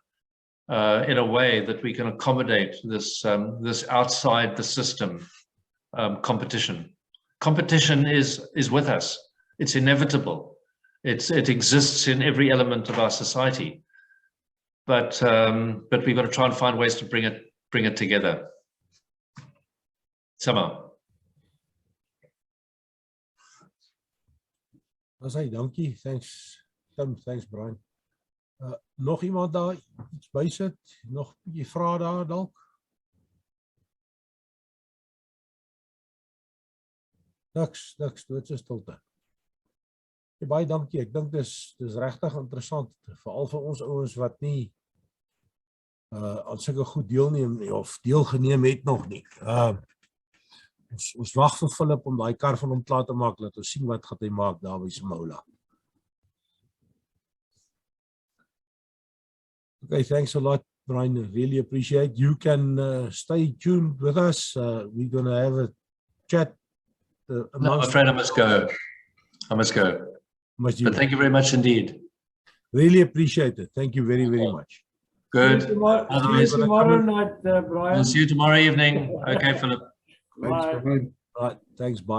in a way that we can accommodate this outside the system competition. Competition is with us. It's inevitable. It exists in every element of our society. But we've got to try and find ways to bring it together somehow. Asai, dankie. Thanks, Tim. Thanks, Brian. Nog iemand daar iets by sit? Nog 'n bietjie vrae daar dalk? Niks, doodse stilte. Baie dankie. Ek dink dis regtig interessant, veral vir ons ouens wat nie aan sulke goed deelneem nie of deelgeneem het nog nie. Ons wag vir Philip om daai kar van hom klaar te maak, laat ons sien wat gaan hy maak daar by Simola. Okay, thanks a lot, Brian. Really appreciate. You can stay tuned with us. We're going to have a chat. No, I'm afraid I must go. But thank you very much indeed. Really appreciate it. Thank you very, very much. Good. See you tomorrow night, Brian. We'll see you tomorrow evening. Okay, Philip. Bye. Right, thanks, bye.